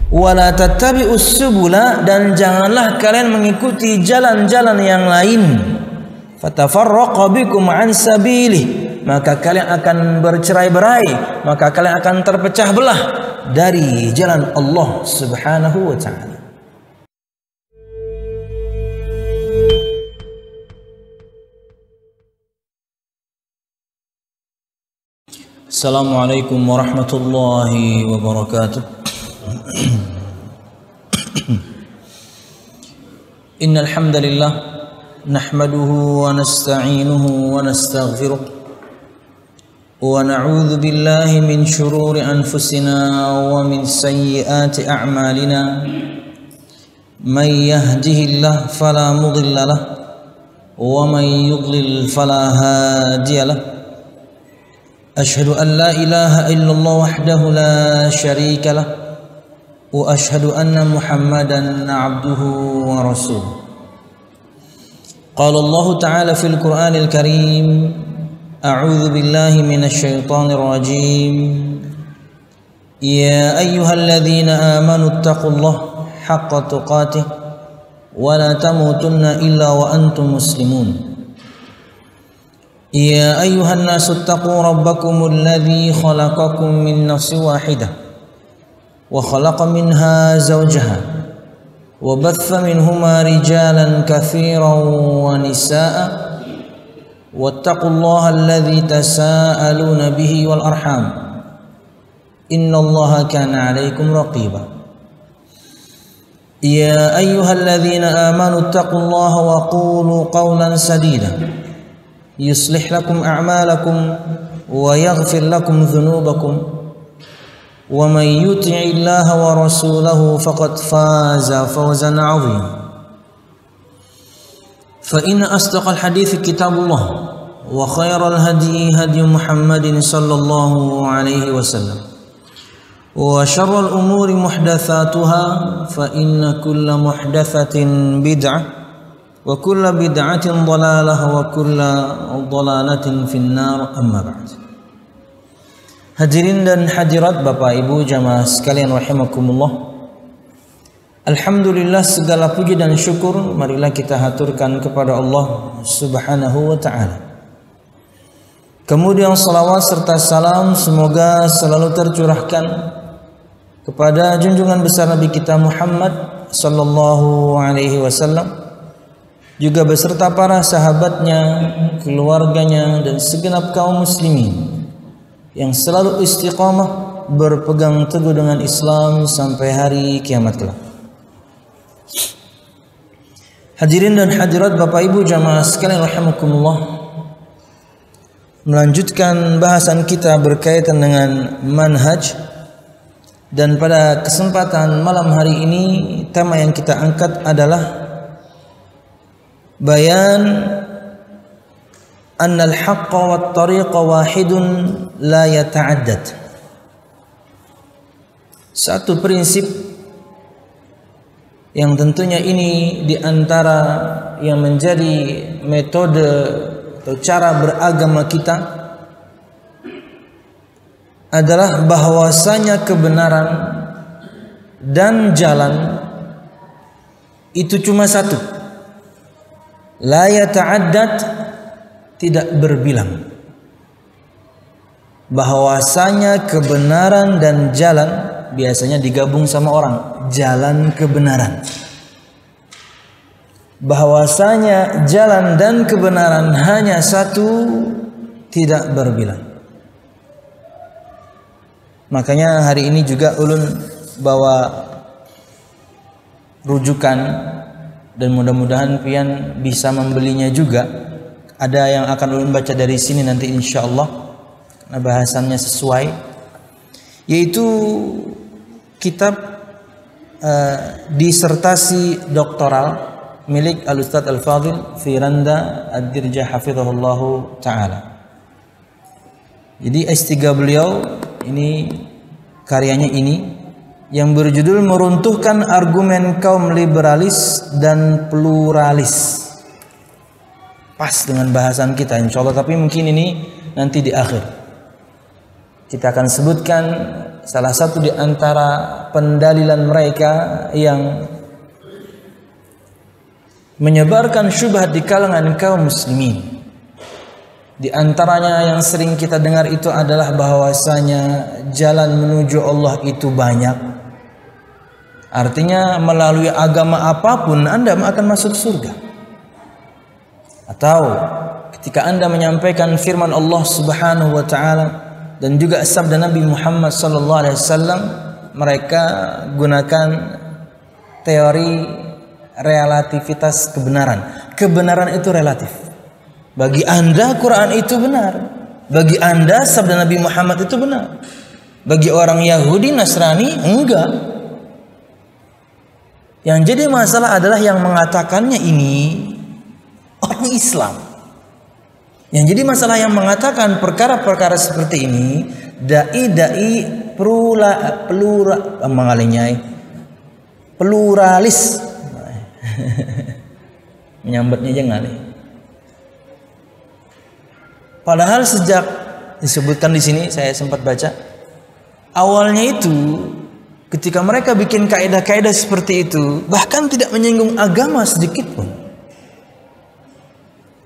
Wala tattabi'us subula, dan janganlah kalian mengikuti jalan-jalan yang lain. Fatafarraqa bikum an sabilih, maka kalian akan bercerai-berai, maka kalian akan terpecah belah dari jalan Allah Subhanahu wa ta'ala. Assalamualaikum warahmatullahi wabarakatuh. Innal hamdalillah nahmaduhu wa nasta'inuhu wa nastaghfiruh wa na'udzu billahi min shururi anfusina wa min sayyiati a'malina. May yahdihillahu fala mudilla lahu wa may yudlil fala hadiya lahu. Ashhadu an la ilaha illallah wahdahu la syarika lah wa ashhadu anna Muhammadan abduhu wa rasuluh. Qala Allah ta'ala fil Qur'anil Karim, a'udzu billahi minasy syaithanir rajim. Ya ayyuhalladzina amanu taqullaha haqqa tuqatih wa la tamutunna illa wa antum muslimun. Ya ayyuhan nasu taqu rabbakumul ladzi khalaqakum min nafsin wahidah wa khalaqa minha zawjaha wa batha minhuma rijalan katsiran wa nisaa'a wattaqullaha alladzi tasaaluna bihi wal arham innallaha kana 'alaikum raqiba. Ya ayyuhalladzina amanu taqullaha wa qulu qawlan sadida yuslih lakum a'malakum wa yaghfir lakum dhunubakum wa man yuti'illaha wa rasulahu faqad faza fawzan 'azima. Fa inna asdaqal hadithi kitabullah wa khairal hadi hadi Muhammadin sallallahu alaihi wasallam wa syarrul umuri muhdatsatuha fa inna kulla muhdatsatin bid'ah wa kullu bid'atin dhalalah wa kullu dhalalatin finnar, amma ba'd. Hadirin dan hadirat Bapak Ibu jamaah sekalian rahimakumullah. Alhamdulillah, segala puji dan syukur marilah kita haturkan kepada Allah Subhanahu wa ta'ala. Kemudian salawat serta salam semoga selalu tercurahkan kepada junjungan besar Nabi kita Muhammad sallallahu alaihi wasallam, juga beserta para sahabatnya, keluarganya, dan segenap kaum muslimin yang selalu istiqamah berpegang teguh dengan Islam sampai hari kiamat kelak. Hadirin dan hadirat Bapak Ibu jamaah sekalian rahimakumullah, melanjutkan bahasan kita berkaitan dengan manhaj, dan pada kesempatan malam hari ini tema yang kita angkat adalah bayan annal haqqa wat tariqa wahidun la yata'addad. Satu prinsip yang tentunya ini diantara yang menjadi metode atau cara beragama kita adalah bahwasanya kebenaran dan jalan itu cuma satu. La yata'addad, tidak berbilang. Bahwasanya kebenaran dan jalan biasanya digabung sama orang, jalan kebenaran. Bahwasanya jalan dan kebenaran hanya satu, tidak berbilang. Makanya hari ini juga ulun bawa rujukan, dan mudah-mudahan pian bisa membelinya juga. Ada yang akan ulun baca dari sini nanti insyaallah, karena bahasannya sesuai, yaitu kitab disertasi doktoral milik Al-Ustadz Al-Fadhil Firanda Ad-Dirja hafizahullahu ta'ala. Jadi S3 beliau ini, karyanya ini yang berjudul meruntuhkan argumen kaum liberalis dan pluralis. Pas dengan bahasan kita insyaallah, tapi mungkin ini nanti di akhir kita akan sebutkan salah satu di antara pendalilan mereka yang menyebarkan syubhat di kalangan kaum muslimin. Di antaranya yang sering kita dengar itu adalah bahwasanya jalan menuju Allah itu banyak. Artinya melalui agama apapun Anda akan masuk surga. Atau ketika Anda menyampaikan firman Allah Subhanahu wa taala dan juga sabda Nabi Muhammad sallallahu alaihi wasallam, mereka gunakan teori relativitas kebenaran. Kebenaran itu relatif. Bagi Anda Quran itu benar, bagi Anda sabda Nabi Muhammad itu benar. Bagi orang Yahudi, Nasrani enggak. Yang jadi masalah adalah yang mengatakannya ini orang Islam. Yang jadi masalah yang mengatakan perkara-perkara seperti ini dai pluralis. Menyambatnya jangan. Padahal sejak disebutkan di sini saya sempat baca, awalnya itu ketika mereka bikin kaidah-kaidah seperti itu bahkan tidak menyinggung agama sedikit pun.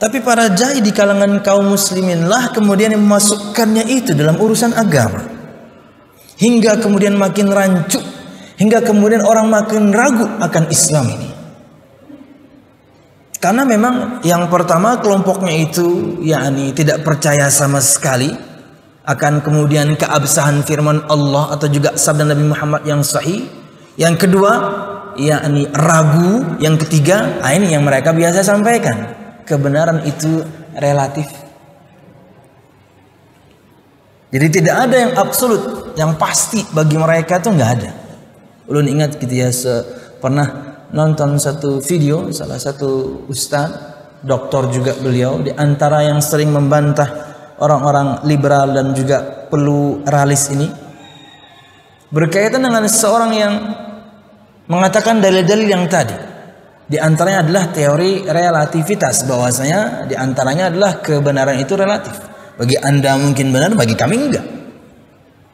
Tapi para dai di kalangan kaum muslimin lah kemudian memasukkannya itu dalam urusan agama. Hingga kemudian makin rancu, hingga kemudian orang makin ragu akan Islam ini. Karena memang yang pertama kelompoknya itu yakni tidak percaya sama sekali akan kemudian keabsahan firman Allah atau juga sabda Nabi Muhammad yang sahih. Yang kedua yakni ragu. Yang ketiga ini yang mereka biasa sampaikan, kebenaran itu relatif. Jadi tidak ada yang absolut, yang pasti bagi mereka itu nggak ada. Ulun ingat gitu ya, pernah nonton satu video salah satu ustaz, doktor juga beliau, di antara yang sering membantah orang-orang liberal dan juga pluralis ini, berkaitan dengan seseorang yang mengatakan dalil-dalil yang tadi. Di antaranya adalah teori relativitas, bahwasanya di antaranya adalah kebenaran itu relatif. Bagi Anda mungkin benar, bagi kami enggak.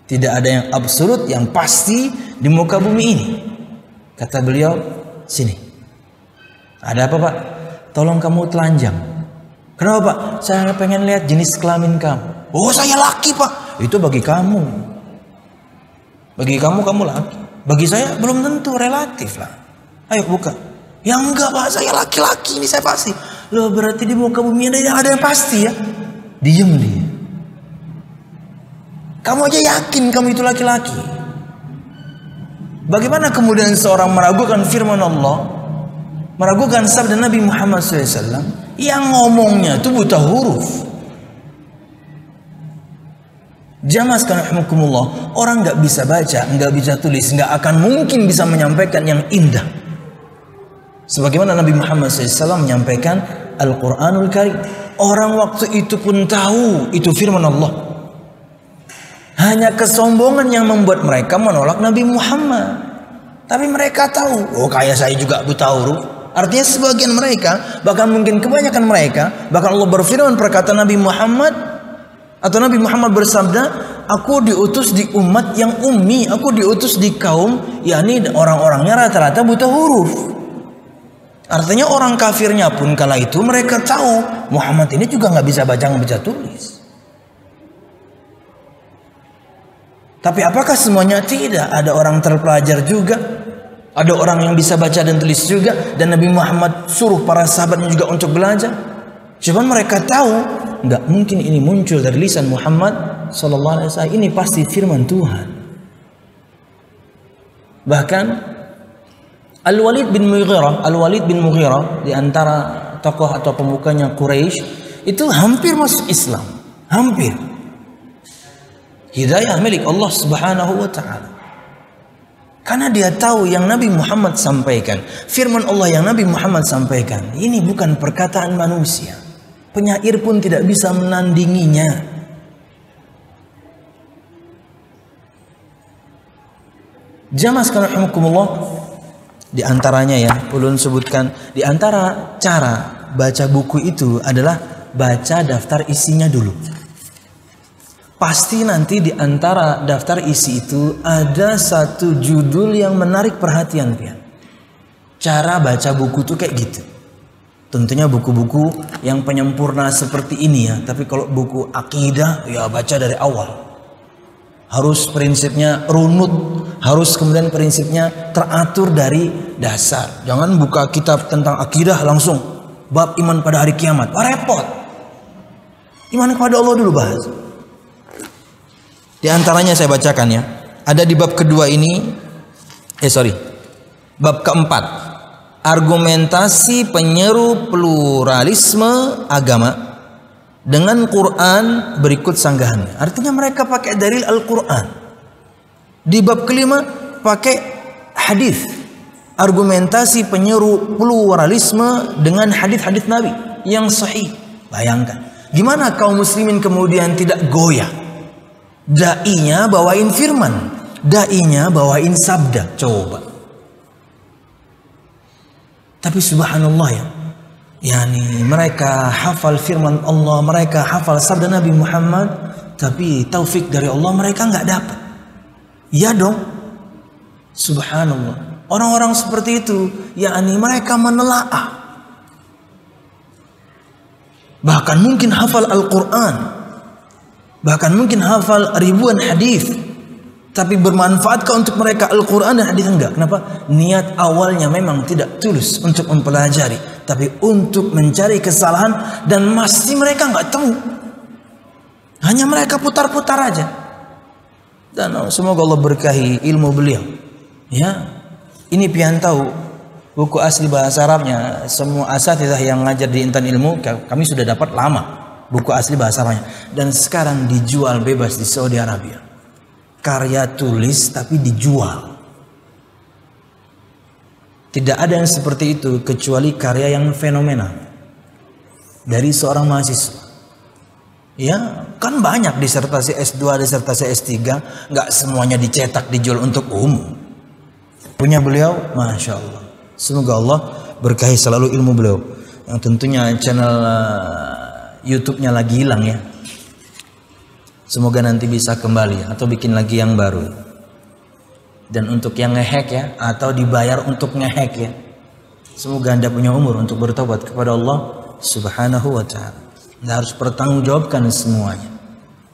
Tidak ada yang absolut, yang pasti di muka bumi ini. Kata beliau, sini. Ada apa Pak? Tolong kamu telanjang. Kenapa Pak? Saya pengen lihat jenis kelamin kamu. Oh saya laki Pak. Itu bagi kamu. Bagi kamu, kamu laki. Bagi saya belum tentu, relatif lah. Ayo buka. Ya enggak Pak, saya laki-laki ini saya pasti. Loh berarti di muka bumi ada yang pasti ya. Diam dia. Kamu aja yakin kamu itu laki-laki. Bagaimana kemudian seorang meragukan firman Allah, meragukan sabda Nabi Muhammad SAW yang ngomongnya itu buta huruf. Jamaah sekalian rahimakumullah, orang nggak bisa baca, nggak bisa tulis, nggak akan mungkin bisa menyampaikan yang indah. Sebagaimana Nabi Muhammad SAW menyampaikan Al-Quranul Karim. Orang waktu itu pun tahu itu firman Allah. Hanya kesombongan yang membuat mereka menolak Nabi Muhammad. Tapi mereka tahu, oh kayak saya juga buta huruf. Artinya sebagian mereka, bahkan mungkin kebanyakan mereka, bahkan Allah berfirman perkataan Nabi Muhammad, atau Nabi Muhammad bersabda, aku diutus di umat yang ummi, aku diutus di kaum, yakni orang-orangnya rata-rata buta huruf. Artinya orang kafirnya pun kala itu mereka tahu Muhammad ini juga nggak bisa baca, nggak bisa tulis. Tapi apakah semuanya? Tidak. Ada orang terpelajar juga, ada orang yang bisa baca dan tulis juga, dan Nabi Muhammad suruh para sahabatnya juga untuk belajar. Cuman mereka tahu nggak mungkin ini muncul dari lisan Muhammad Sallallahu Alaihi Wasallam. Ini pasti firman Tuhan. Bahkan Al-Walid bin Mughirah di antara tokoh atau pembukanya Quraisy itu hampir masuk Islam, hampir. Hidayah milik Allah Subhanahu wa taala. Karena dia tahu yang Nabi Muhammad sampaikan, firman Allah yang Nabi Muhammad sampaikan, ini bukan perkataan manusia. Penyair pun tidak bisa menandinginya. Jamaah sekalian rahimakumullah, di antaranya ya, ulun sebutkan, di antara cara baca buku itu adalah baca daftar isinya dulu. pasti nanti di antara daftar isi itu ada satu judul yang menarik perhatian pian. Cara baca buku tuh kayak gitu. Tentunya buku-buku yang penyempurna seperti ini ya. Tapi kalau buku akidah ya baca dari awal. Harus prinsipnya runut, harus kemudian prinsipnya teratur dari dasar. Jangan buka kitab tentang akidah langsung bab iman pada hari kiamat. Wah, repot. Iman kepada Allah dulu bahas. Di antaranya saya bacakan ya. Ada di bab kedua ini, bab keempat. Argumentasi penyeru pluralisme agama dengan Quran berikut sanggahannya. Artinya mereka pakai dalil Al-Quran. Di bab kelima pakai hadis. Argumentasi penyeru pluralisme dengan hadis-hadis Nabi yang sahih. Bayangkan, gimana kaum muslimin kemudian tidak goyah? Dai-nya bawain firman, dai-nya bawain sabda. Coba. Tapi subhanallah ya. Yani mereka hafal firman Allah, mereka hafal sabda Nabi Muhammad, tapi taufik dari Allah mereka nggak dapat. Iya dong. Subhanallah. Orang-orang seperti itu, yakni mereka menelaah. Bahkan mungkin hafal Al-Quran, bahkan mungkin hafal ribuan hadis, tapi bermanfaatkah untuk mereka Al-Quran dan hadis? Enggak. Kenapa? Niat awalnya memang tidak tulus untuk mempelajari, tapi untuk mencari kesalahan, dan pasti mereka nggak tahu. Hanya mereka putar-putar aja. Dan semoga Allah berkahi ilmu beliau. Ya, ini pian tahu buku asli bahasa Arabnya. Semua asatidzah yang ngajar di Intan Ilmu kami sudah dapat lama buku asli bahasa Arabnya, dan sekarang dijual bebas di Saudi Arabia. Karya tulis tapi dijual. Tidak ada yang seperti itu kecuali karya yang fenomenal dari seorang mahasiswa. Ya, kan banyak disertasi S2, disertasi S3, nggak semuanya dicetak dijual untuk umum. Punya beliau, masya Allah. Semoga Allah berkahi selalu ilmu beliau. Yang tentunya channel YouTube-nya lagi hilang ya. Semoga nanti bisa kembali atau bikin lagi yang baru. Dan untuk yang ngehack ya, atau dibayar untuk ngehack ya, semoga Anda punya umur untuk bertobat kepada Allah Subhanahu wa ta'ala. Anda harus bertanggungjawabkan semuanya.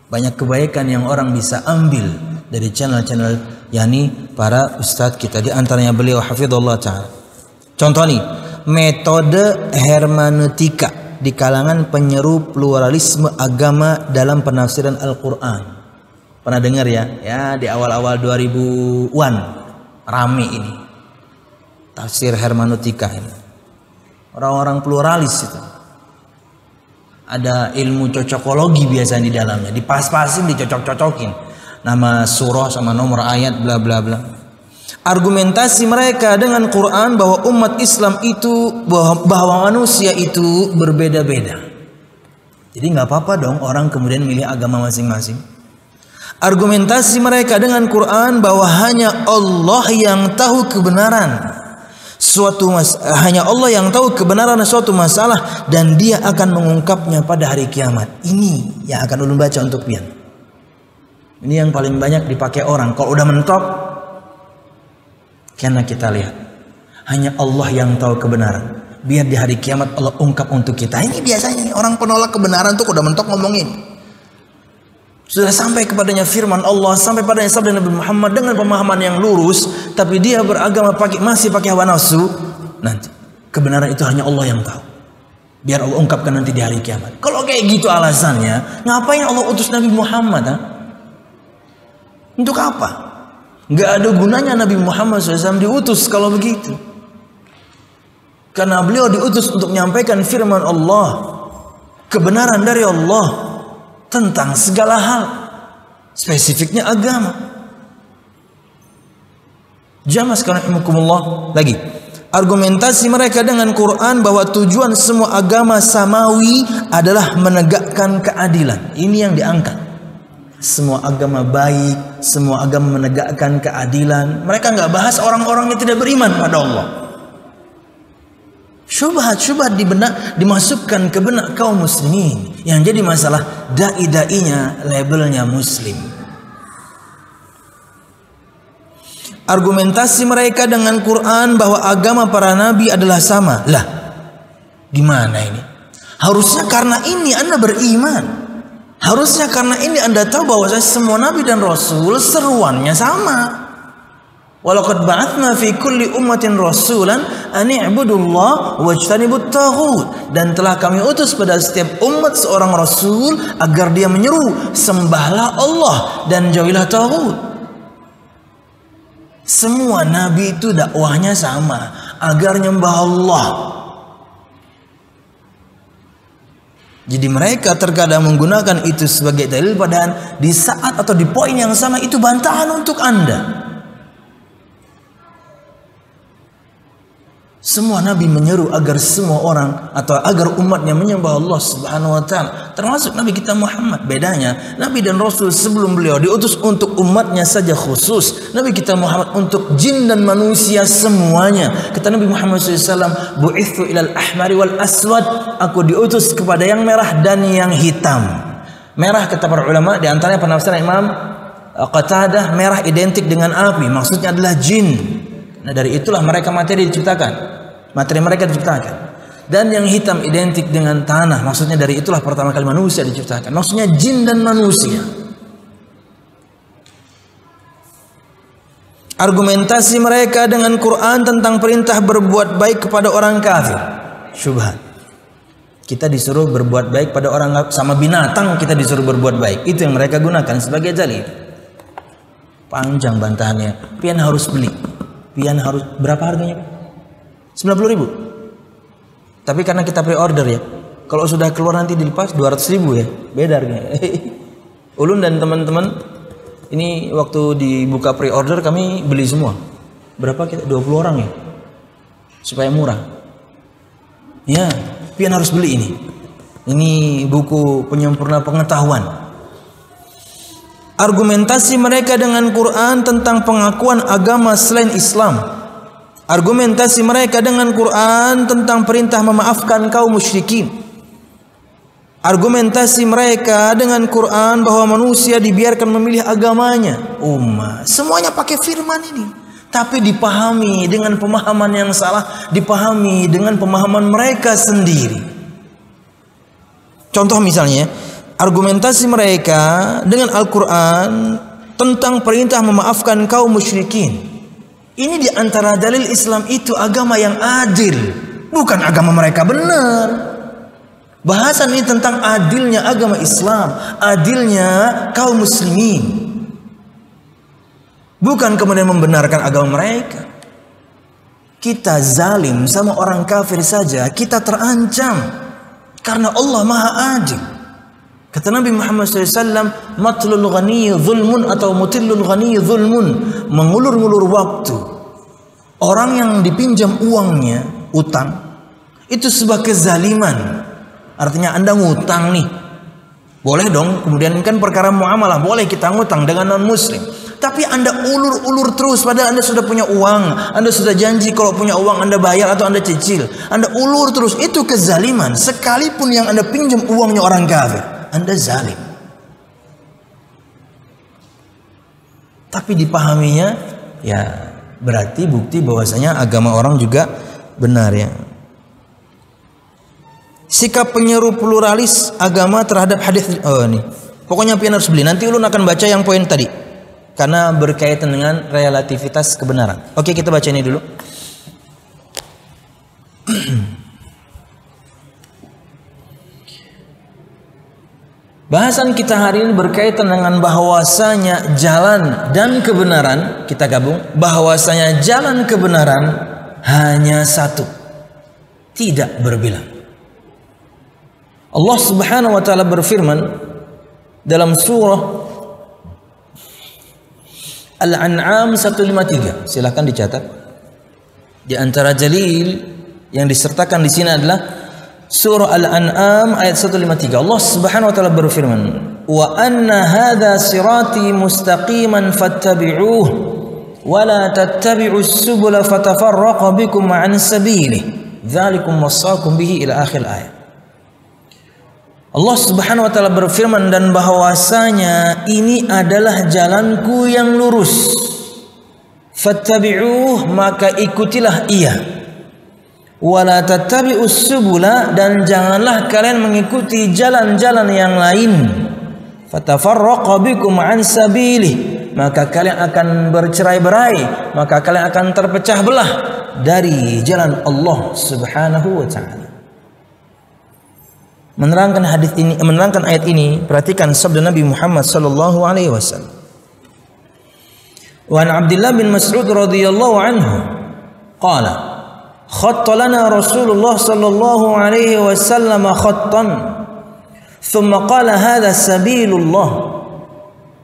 Banyak kebaikan yang orang bisa ambil dari channel-channel yakni para ustadz kita, di antaranya beliau hafizallahu ta'ala. Contoh nih, metode hermeneutika di kalangan penyeru pluralisme agama dalam penafsiran Al-Quran. Pernah dengar ya? Ya, di awal-awal 2000-an rame ini. Tafsir hermeneutika ini. Orang-orang pluralis itu. Ada ilmu cocokologi biasanya di dalamnya. Dipas-pasin, dicocok-cocokin. Nama surah sama nomor ayat bla bla bla. Argumentasi mereka dengan Quran bahwa umat Islam itu, bahwa manusia itu berbeda-beda. Jadi nggak apa-apa dong orang kemudian milih agama masing-masing. Argumentasi mereka dengan Quran bahwa hanya Allah yang tahu kebenaran hanya Allah yang tahu kebenaran suatu masalah, dan Dia akan mengungkapnya pada hari kiamat. Ini yang akan ulun baca untuk pian. Ini yang paling banyak dipakai orang. Kalau udah mentok, karena kita lihat hanya Allah yang tahu kebenaran. Biar di hari kiamat Allah ungkap untuk kita. Ini biasanya orang penolak kebenaran tuh udah mentok ngomongin. Sudah sampai kepadanya firman Allah, sampai padanya sabda Nabi Muhammad dengan pemahaman yang lurus, tapi dia beragama masih pakai hawa nafsu. Nanti kebenaran itu hanya Allah yang tahu. Biar Allah ungkapkan nanti di hari kiamat. Kalau kayak gitu alasannya, ngapain Allah utus Nabi Muhammad? Untuk apa? Nggak ada gunanya Nabi Muhammad SAW diutus kalau begitu. Karena beliau diutus untuk menyampaikan firman Allah, kebenaran dari Allah tentang segala hal, spesifiknya agama. Jamaah sekalian rahimakumullah, lagi argumentasi mereka dengan Quran bahwa tujuan semua agama samawi adalah menegakkan keadilan. Ini yang diangkat. Semua agama baik, semua agama menegakkan keadilan. Mereka nggak bahas orang-orang yang tidak beriman pada Allah. Syubhat dimasukkan ke benak kaum muslimin. Yang jadi masalah dai-dainya labelnya muslim. Argumentasi mereka dengan Quran bahwa agama para nabi adalah sama. Lah, gimana ini? Harusnya karena ini Anda beriman. Harusnya karena ini Anda tahu bahwa semua nabi dan rasul seruannya sama. Walaqad ba'atsna fi kulli ummatin rasulan an i'budullah wajtanibut taghut. Dan telah kami utus pada setiap umat seorang rasul agar dia menyeru, sembahlah Allah dan jauhilah taghut. Semua nabi itu dakwahnya sama, agar nyembah Allah. Jadi mereka terkadang menggunakan itu sebagai dalil, padahal di saat atau di poin yang sama itu bantahan untuk Anda. Semua nabi menyeru agar semua orang atau agar umatnya menyembah Allah Subhanahu wa taala, termasuk nabi kita Muhammad. Bedanya, nabi dan rasul sebelum beliau diutus untuk umatnya saja khusus. Nabi kita Muhammad untuk jin dan manusia semuanya. Kata Nabi Muhammad SAW, bu'ithu ilal ahmari wal aswad, aku diutus kepada yang merah dan yang hitam. Merah kata para ulama, di antaranya penafsiran Imam Qatadah, merah identik dengan api, maksudnya adalah jin. Nah, dari itulah mereka materi mereka diciptakan. Dan yang hitam identik dengan tanah, maksudnya dari itulah pertama kali manusia diciptakan. Maksudnya jin dan manusia. Argumentasi mereka dengan Quran tentang perintah berbuat baik kepada orang kafir, syubhat. Kita disuruh berbuat baik pada orang, sama binatang kita disuruh berbuat baik. Itu yang mereka gunakan sebagai dalil. Panjang bantahannya. Pian harus beli. Pian harus, berapa harganya Pak? 90.000. Tapi karena kita pre-order ya. Kalau sudah keluar nanti dilepas 200.000 ya. Beda harganya. Ulun dan teman-teman ini waktu dibuka pre-order kami beli semua. Berapa kita? 20 orang ya. Supaya murah. Ya, pian harus beli ini. Ini buku penyempurna pengetahuan. Argumentasi mereka dengan Quran tentang pengakuan agama selain Islam. Argumentasi mereka dengan Quran tentang perintah memaafkan kaum musyrikin. Argumentasi mereka dengan Quran bahwa manusia dibiarkan memilih agamanya. Semuanya pakai firman ini. Tapi dipahami dengan pemahaman yang salah. Dipahami dengan pemahaman mereka sendiri. Contoh misalnya, argumentasi mereka dengan Al-Quran tentang perintah memaafkan kaum musyrikin. Ini di antara dalil Islam itu agama yang adil. Bukan agama mereka benar. Bahasan ini tentang adilnya agama Islam. Adilnya kaum muslimin. Bukan kemudian membenarkan agama mereka. Kita zalim sama orang kafir saja, kita terancam. Karena Allah maha adil. Kata Nabi Muhammad SAW, matlul ghani zulmun atau mutillul ghani zulmun, mengulur-ngulur waktu. Orang yang dipinjam uangnya, utang, itu sebuah kezaliman. Artinya Anda ngutang nih, boleh dong, kemudian kan perkara muamalah, boleh kita ngutang dengan non-muslim. Tapi Anda ulur-ulur terus, padahal Anda sudah punya uang, Anda sudah janji kalau punya uang Anda bayar atau Anda cicil. Anda ulur terus, itu kezaliman. Sekalipun yang Anda pinjam uangnya orang kafir, Anda zalim. Tapi dipahaminya, ya berarti bukti bahwasanya agama orang juga benar ya. Sikap penyeru pluralis agama terhadap hadis. Nih. Pokoknya pian harus beli. Nanti ulun akan baca yang poin tadi. Karena berkaitan dengan relativitas kebenaran. Oke, kita baca ini dulu. Bahasan kita hari ini berkaitan dengan bahwasanya jalan dan kebenaran, kita gabung, bahwasanya jalan kebenaran hanya satu, tidak berbilang. Allah Subhanahu wa taala berfirman dalam surah Al-An'am 153. Silakan dicatat. Di antara dalil yang disertakan di sini adalah surah Al-An'am ayat 153. Allah Subhanahu wa taala berfirman, "Wa anna hadza sirati mustaqiman fattabi'uhu wa la tattabi'us subula fatafarraqa bikum 'an sabilihi dzalikum wasaqum bihi ila akhir ayat. Allah Subhanahu wa taala berfirman, dan bahwasanya ini adalah jalanku yang lurus. Fattabi'uh, maka ikutilah ia. Wala tattabi'us subula, dan janganlah kalian mengikuti jalan-jalan yang lain. Fatafarraqa bikum an sabilih, maka kalian akan bercerai-berai, maka kalian akan terpecah belah dari jalan Allah Subhanahu wa taala. Menerangkan hadis ini, menerangkan ayat ini, perhatikan sabda Nabi Muhammad sallallahu alaihi wasallam. Wa an Abdullah bin Mas'ud radhiyallahu anhu qala khatta lana Rasulullah sallallahu alaihi wasallam khattan thumma qala hadha sabilullah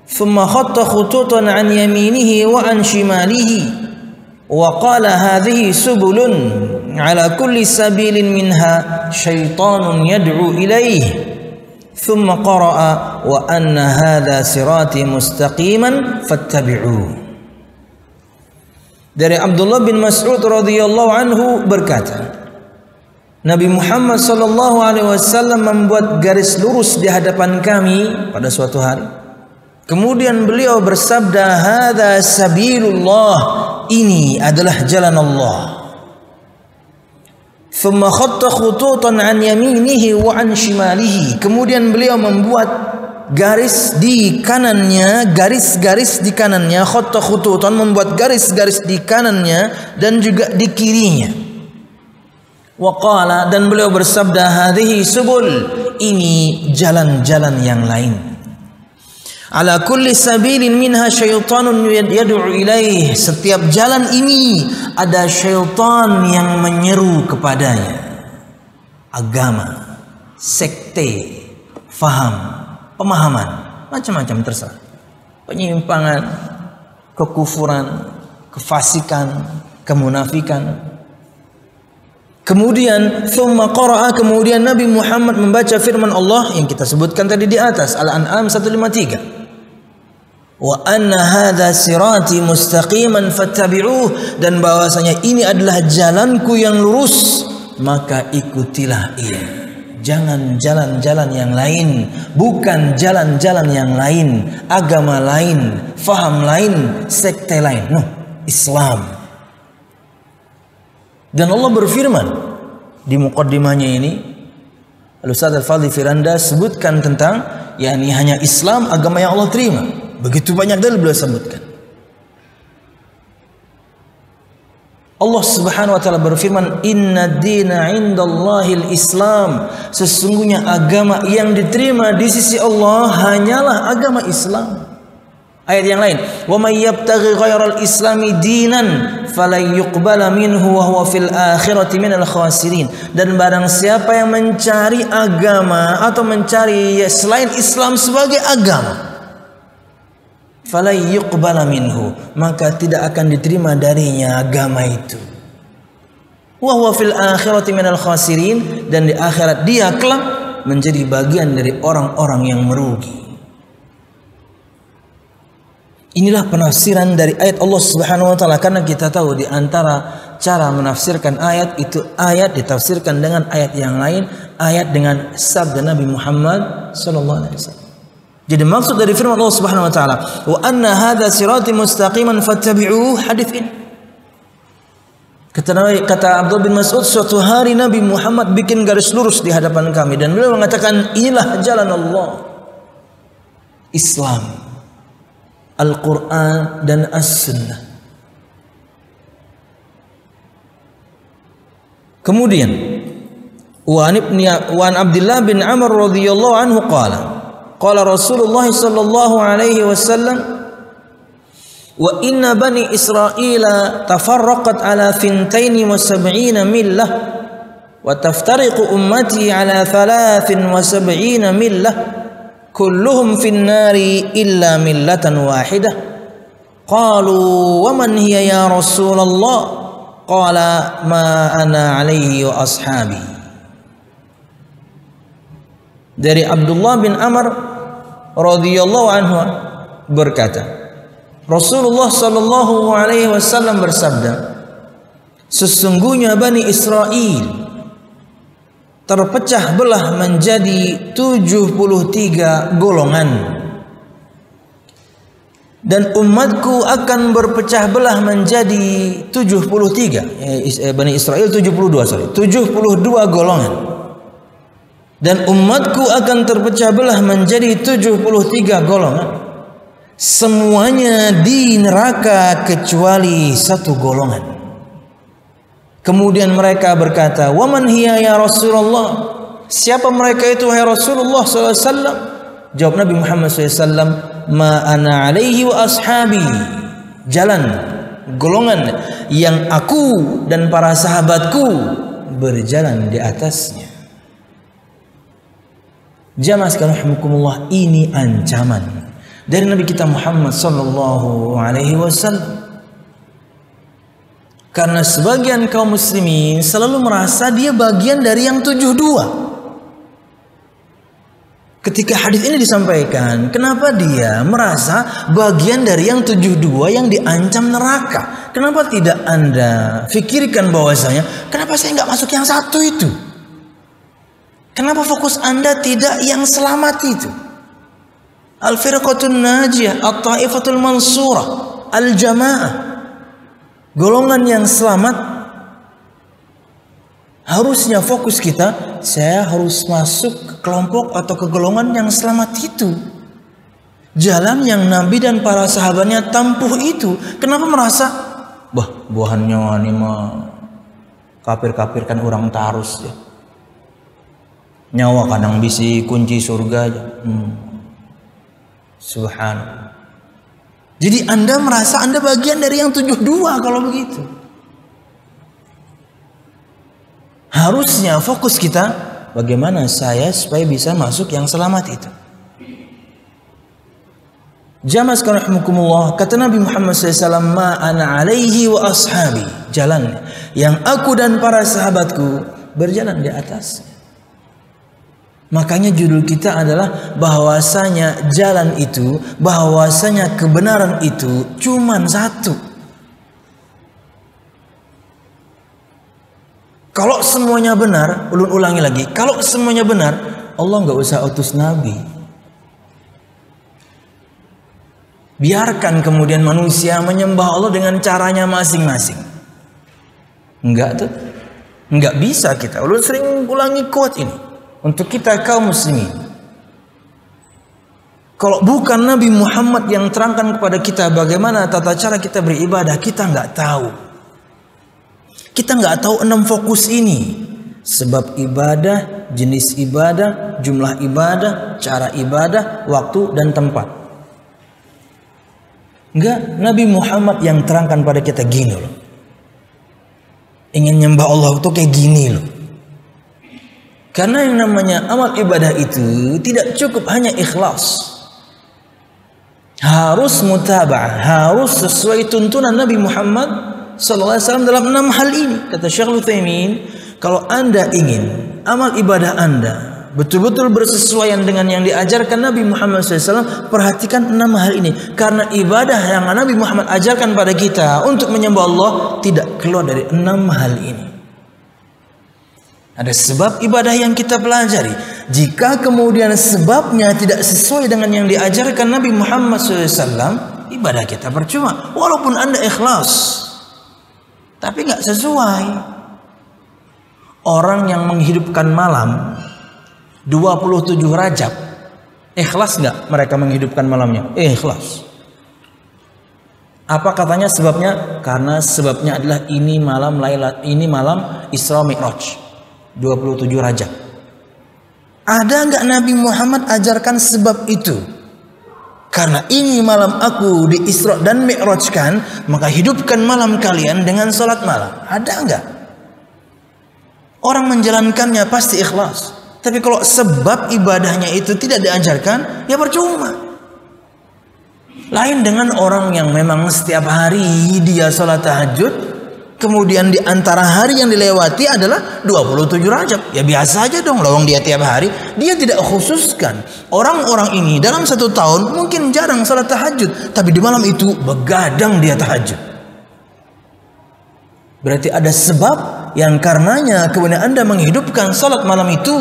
thumma khatta khututan an yaminihi wa an shimalihi wa qala hadhihi subulun ala kulli sabilin minha syaitanun yad'u ilaih thumma qara'a wa anna hadha sirati mustaqiman fattabi'uh. Dari Abdullah bin Mas'ud radhiyallahu anhu berkata, Nabi Muhammad sallallahu alaihi wasallam membuat garis lurus di hadapan kami pada suatu hari. Kemudian beliau bersabda, hadza sabilullah, ini adalah jalan Allah. Thumma khatta khututan an yaminihi wa an shimalihi. Kemudian beliau membuat garis di kanannya, garis-garis di kanannya, khatta khututan, membuat garis-garis di kanannya dan juga di kirinya. Wa qala, dan beliau bersabda, hadhihi subul, ini jalan-jalan yang lain. Ala kulli sabilin minha syaitanun yad'u ilaih. Setiap jalan ini ada syaitan yang menyeru kepadanya. Agama, sekte, faham, pemahaman, macam-macam terserah. Penyimpangan, kekufuran, kefasikan, kemunafikan. Kemudian thumma qara'a, kemudian Nabi Muhammad membaca firman Allah yang kita sebutkan tadi di atas, Al-An'am 153. Wa anna hadza sirati mustaqiman fattabi'uh, dan bahwasanya ini adalah jalanku yang lurus, maka ikutilah ia. Jangan jalan-jalan yang lain, bukan jalan-jalan yang lain, agama lain, faham lain, sekte lain. No, Islam. Dan Allah berfirman di muqaddimahnya ini, Al-Ustaz Al-Fadhil Firanda sebutkan tentang yakni hanya Islam agama yang Allah terima. Begitu banyak dalil beliau sebutkan. Allah Subhanahu wa taala berfirman, "Inna dina 'indallahil Islam." Sesungguhnya agama yang diterima di sisi Allah hanyalah agama Islam. Ayat yang lain, "Wa may yabtaghi ghairal islami dinan falan yuqbala minhu wa huwa fil akhirati minal khasirin." Dan barang siapa yang mencari agama atau mencari selain Islam sebagai agama, falan yuqbala minhu, maka tidak akan diterima darinya agama itu. Wa huwa fil akhirati minal khasirin, dan di akhirat dia kelak menjadi bagian dari orang-orang yang merugi. Inilah penafsiran dari ayat Allah Subhanahu wa taala, karena kita tahu di antara cara menafsirkan ayat itu, ayat ditafsirkan dengan ayat yang lain, ayat dengan sabda Nabi Muhammad sallallahu alaihi wasallam. Jadi maksud dari firman Allah Subhanahu wa taala, "Wa anna hadza sirati mustaqiman fattabi'uhu," hadis ini. Kata Abdullah bin Mas'ud, suatu hari Nabi Muhammad bikin garis lurus di hadapan kami dan beliau mengatakan, inilah jalan Allah. Islam, Al-Quran dan As-Sunnah. Kemudian wa an Abdullah bin Amr radhiyallahu anhu qala Rasulullah sallallahu alaihi wasallam, wa inna bani Israila tafarraqat ala 72 millah wa taftariqu ummati ala 73 millah kulluhum fin nari illa millatan wahidah. Qalu wa man hiya ya Rasulullah? Qala ma ana alaihi wa ashabi. Dari Abdullah bin Amr radhiyallahu anhu berkata, Rasulullah sallallahu alaihi wasallam bersabda, sesungguhnya Bani Israel terpecah belah menjadi 73 golongan, dan umatku akan berpecah belah menjadi 73. Bani Israel 72 golongan, dan umatku akan terpecah belah menjadi 73 golongan, semuanya di neraka kecuali satu golongan. Kemudian mereka berkata, "Waman hiya ya Rasulullah?" Siapa mereka itu wahai Rasulullah sallallahu alaihi wasallam? Jawab Nabi Muhammad SAW, "Ma ana alaihi wa ashabi." Jalan, golongan yang aku dan para sahabatku berjalan di atasnya. Jamaah sekalian rahimakumullah, ini ancaman dari Nabi kita Muhammad sallallahu alaihi wasallam. Karena sebagian kaum muslimin selalu merasa dia bagian dari yang 72. Ketika hadis ini disampaikan, kenapa dia merasa bagian dari yang 72 yang diancam neraka? Kenapa tidak Anda fikirkan bahwasanya, kenapa saya nggak masuk yang satu itu? Kenapa fokus Anda tidak yang selamat itu? Al-firqatun najiyah, at-taifatul mansurah, al-jamaah. Golongan yang selamat. Harusnya fokus kita, saya harus masuk ke kelompok atau ke golongan yang selamat itu. Jalan yang Nabi dan para sahabatnya tempuh itu. Kenapa merasa, buahannya ini mah kafir-kafirkan orang tarus ya. Nyawa kadang bisi kunci surga aja. Subhanallah. Jadi Anda merasa Anda bagian dari yang 72 kalau begitu. Harusnya fokus kita, bagaimana saya supaya bisa masuk yang selamat itu. Jamaah sekalian rahimakumullah, kata Nabi Muhammad SAW, "Ma ana alaihi wa ashabi." Jalan yang aku dan para sahabatku berjalan di atasnya. Makanya judul kita adalah bahwasanya jalan itu, bahwasanya kebenaran itu cuman satu. Kalau semuanya benar, ulangi lagi. Kalau semuanya benar, Allah nggak usah utus Nabi. Biarkan kemudian manusia menyembah Allah dengan caranya masing-masing. Enggak tuh, enggak bisa kita. Ulun sering ulangi quote ini untuk kita kaum muslimin. Kalau bukan Nabi Muhammad yang terangkan kepada kita bagaimana tata cara kita beribadah, kita nggak tahu. Kita nggak tahu 6 fokus ini. Sebab ibadah, jenis ibadah, jumlah ibadah, cara ibadah, waktu dan tempat. Enggak, Nabi Muhammad yang terangkan pada kita gini loh. Ingin nyembah Allah itu kayak gini loh. Karena yang namanya amal ibadah itu tidak cukup hanya ikhlas. Harus mutaba'ah, harus sesuai tuntunan Nabi Muhammad sallallahu alaihi wasallam dalam 6 hal ini. Kata Syekhul Utsaimin, kalau Anda ingin amal ibadah Anda betul-betul bersesuaian dengan yang diajarkan Nabi Muhammad SAW, perhatikan 6 hal ini. Karena ibadah yang Nabi Muhammad ajarkan pada kita untuk menyembah Allah tidak keluar dari 6 hal ini. Ada sebab ibadah yang kita pelajari. Jika kemudian sebabnya tidak sesuai dengan yang diajarkan Nabi Muhammad SAW, ibadah kita percuma. Walaupun Anda ikhlas, tapi nggak sesuai. Orang yang menghidupkan malam 27 Rajab, ikhlas nggak mereka menghidupkan malamnya? Ikhlas. Apa katanya sebabnya? Karena sebabnya adalah ini malam Lailat, ini malam Isra Mi'raj 27 Rajab. Ada nggak Nabi Muhammad ajarkan sebab itu? Karena ini malam aku di Isra dan Mi'rajkan, maka hidupkan malam kalian dengan sholat malam. Ada enggak? Orang menjalankannya pasti ikhlas. Tapi kalau sebab ibadahnya itu tidak diajarkan, ya percuma. Lain dengan orang yang memang setiap hari dia sholat tahajud, kemudian di antara hari yang dilewati adalah 27 Rajab. Ya biasa aja dong, lawang dia tiap hari. Dia tidak khususkan. Orang-orang ini dalam 1 tahun mungkin jarang salat tahajud, tapi di malam itu begadang dia tahajud. Berarti ada sebab yang karenanya kemudian Anda menghidupkan salat malam itu.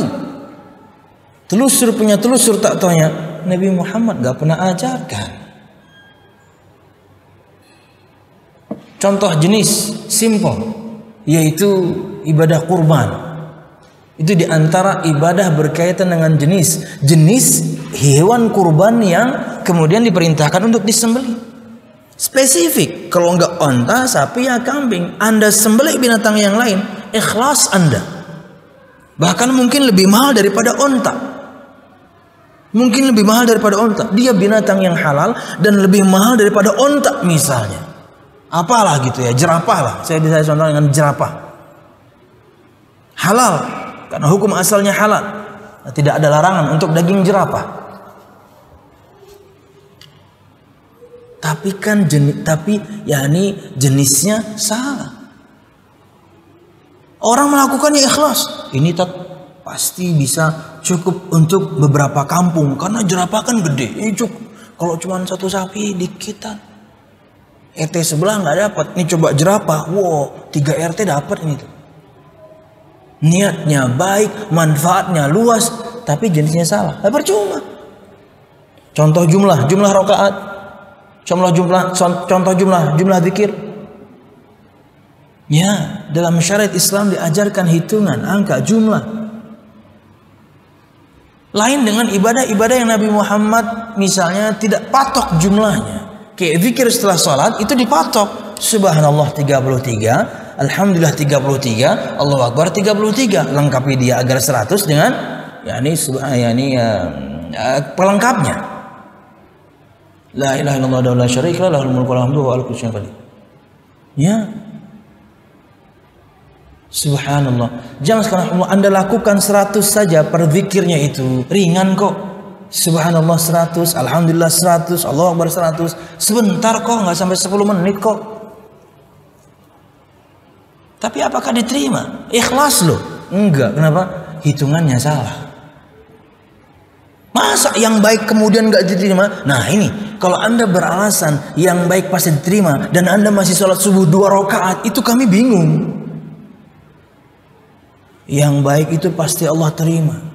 Telusur punya telusur tak taunya Nabi Muhammad gak pernah ajarkan. Contoh jenis simple, yaitu ibadah kurban. Itu diantara ibadah berkaitan dengan jenis hewan kurban yang kemudian diperintahkan untuk disembelih. Spesifik, kalau enggak onta, sapi, ya kambing. Anda sembelih binatang yang lain, ikhlas Anda. Bahkan mungkin lebih mahal daripada onta. Mungkin lebih mahal daripada onta. Dia binatang yang halal dan lebih mahal daripada onta misalnya. Apalah gitu ya, jerapah lah. Saya bisa contoh dengan jerapah. Halal, karena hukum asalnya halal. Tidak ada larangan untuk daging jerapah. Tapi kan jenisnya salah. Orang melakukannya ikhlas. Ini pasti bisa cukup untuk beberapa kampung karena jerapah kan gede. Kalau cuma satu sapi dikitan. RT sebelah nggak dapat. Ini coba jerapah. Wow, 3 RT dapat ini tuh. Niatnya baik, manfaatnya luas, tapi jenisnya salah. Percuma. Contoh jumlah rakaat. Contoh jumlah zikir. Ya, dalam syariat Islam diajarkan hitungan, angka, jumlah. Lain dengan ibadah-ibadah yang Nabi Muhammad misalnya tidak patok jumlahnya. Kayak zikir setelah sholat itu dipatok. Subhanallah 33, Alhamdulillah 33, Allahu Akbar 33. Lengkapi dia agar 100 dengan pelengkapnya. La ilaha illallah wa la syarika lah, lahul mulku wa lahul hamdu wa ala kulli syai'in qadir. Ya. Subhanallah. Jangan sekarang Anda lakukan 100 saja per zikirnya itu. Ringan kok. Subhanallah 100, Alhamdulillah 100, Allahu Akbar 100. Sebentar kok, nggak sampai 10 menit kok. Tapi apakah diterima? Ikhlas loh. Enggak. Kenapa? Hitungannya salah. Masa yang baik kemudian nggak diterima? Nah ini, kalau Anda beralasan yang baik pasti diterima dan Anda masih sholat subuh 2 rakaat, itu kami bingung. Yang baik itu pasti Allah terima.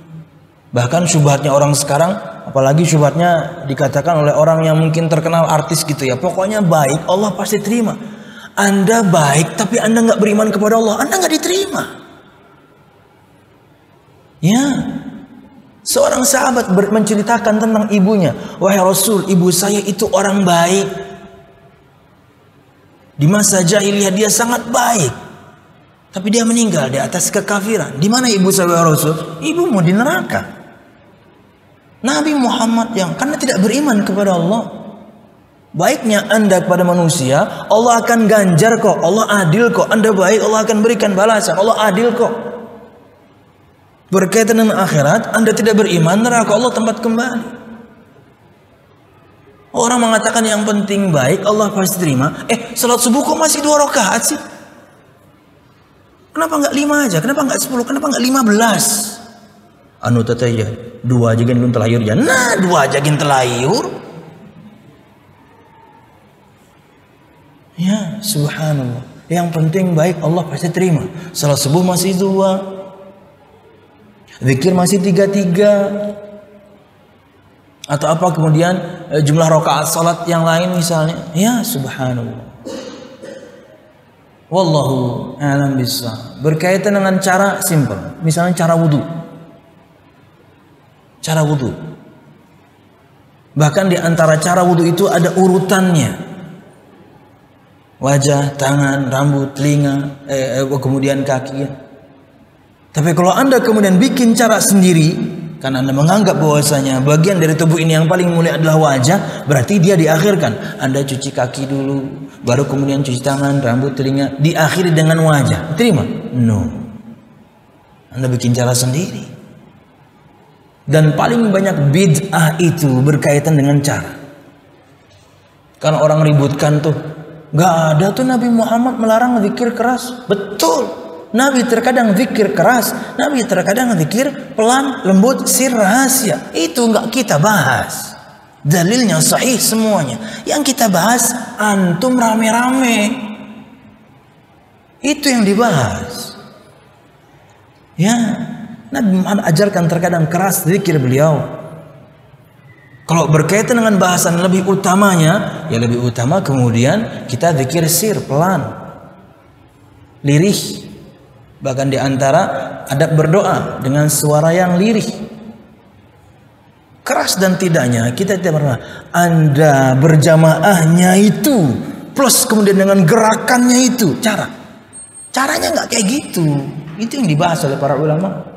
Bahkan syubhatnya orang sekarang, apalagi syubhatnya dikatakan oleh orang yang mungkin terkenal artis gitu ya. Pokoknya baik, Allah pasti terima. Anda baik tapi Anda nggak beriman kepada Allah, Anda nggak diterima. Ya. Seorang sahabat menceritakan tentang ibunya. Wahai Rasul, ibu saya itu orang baik. Di masa jahiliyah dia sangat baik. Tapi dia meninggal di atas kekafiran. Di mana ibu saya, wahai Rasul? Ibumu di neraka. Nabi Muhammad yang karena tidak beriman kepada Allah. Baiknya Anda kepada manusia, Allah akan ganjar kok. Allah adil kok. Anda baik, Allah akan berikan balasan. Allah adil kok. Berkaitan dengan akhirat, Anda tidak beriman, neraka Allah tempat kembali. Orang mengatakan yang penting baik, Allah pasti terima. Salat subuh kok masih 2 rakaat sih? Kenapa nggak 5 aja? Kenapa nggak 10? Kenapa nggak 15? Anu tataya 2 aja kan belum terlayur ya. Nah 2 aja kan terlayur. Ya subhanallah. Yang penting baik, Allah pasti terima. Salat subuh masih 2. Zikir masih 3-3. Atau apa kemudian jumlah rakaat salat yang lain misalnya. Ya subhanallah. Wallahu a'lam bishawab. Berkaitan dengan cara simple. Misalnya cara wudu. Cara wudu. Bahkan di antara cara wudu itu ada urutannya. Wajah, tangan, rambut, telinga, kemudian kaki. Tapi kalau Anda kemudian bikin cara sendiri, karena Anda menganggap bahwasanya bagian dari tubuh ini yang paling mulia adalah wajah, berarti dia diakhirkan. Anda cuci kaki dulu, baru kemudian cuci tangan, rambut, telinga, diakhiri dengan wajah. Terima? No. Anda bikin cara sendiri. Dan paling banyak bid'ah itu berkaitan dengan cara. Karena orang ributkan tuh, gak ada tuh Nabi Muhammad melarang zikir keras. Betul. Nabi terkadang zikir keras, Nabi terkadang zikir pelan, lembut, sir, rahasia. Itu enggak kita bahas. Dalilnya sahih semuanya. Yang kita bahas antum rame-rame. Itu yang dibahas. Ya, Nabi Muhammad ajarkan terkadang keras zikir beliau. Kalau berkaitan dengan bahasan lebih utamanya, ya lebih utama kemudian kita zikir sir, pelan, lirih. Bahkan di antara adab berdoa dengan suara yang lirih. Keras dan tidaknya kita tidak pernah. Anda berjamaahnya itu plus kemudian dengan gerakannya itu caranya nggak kayak gitu. Itu yang dibahas oleh para ulama.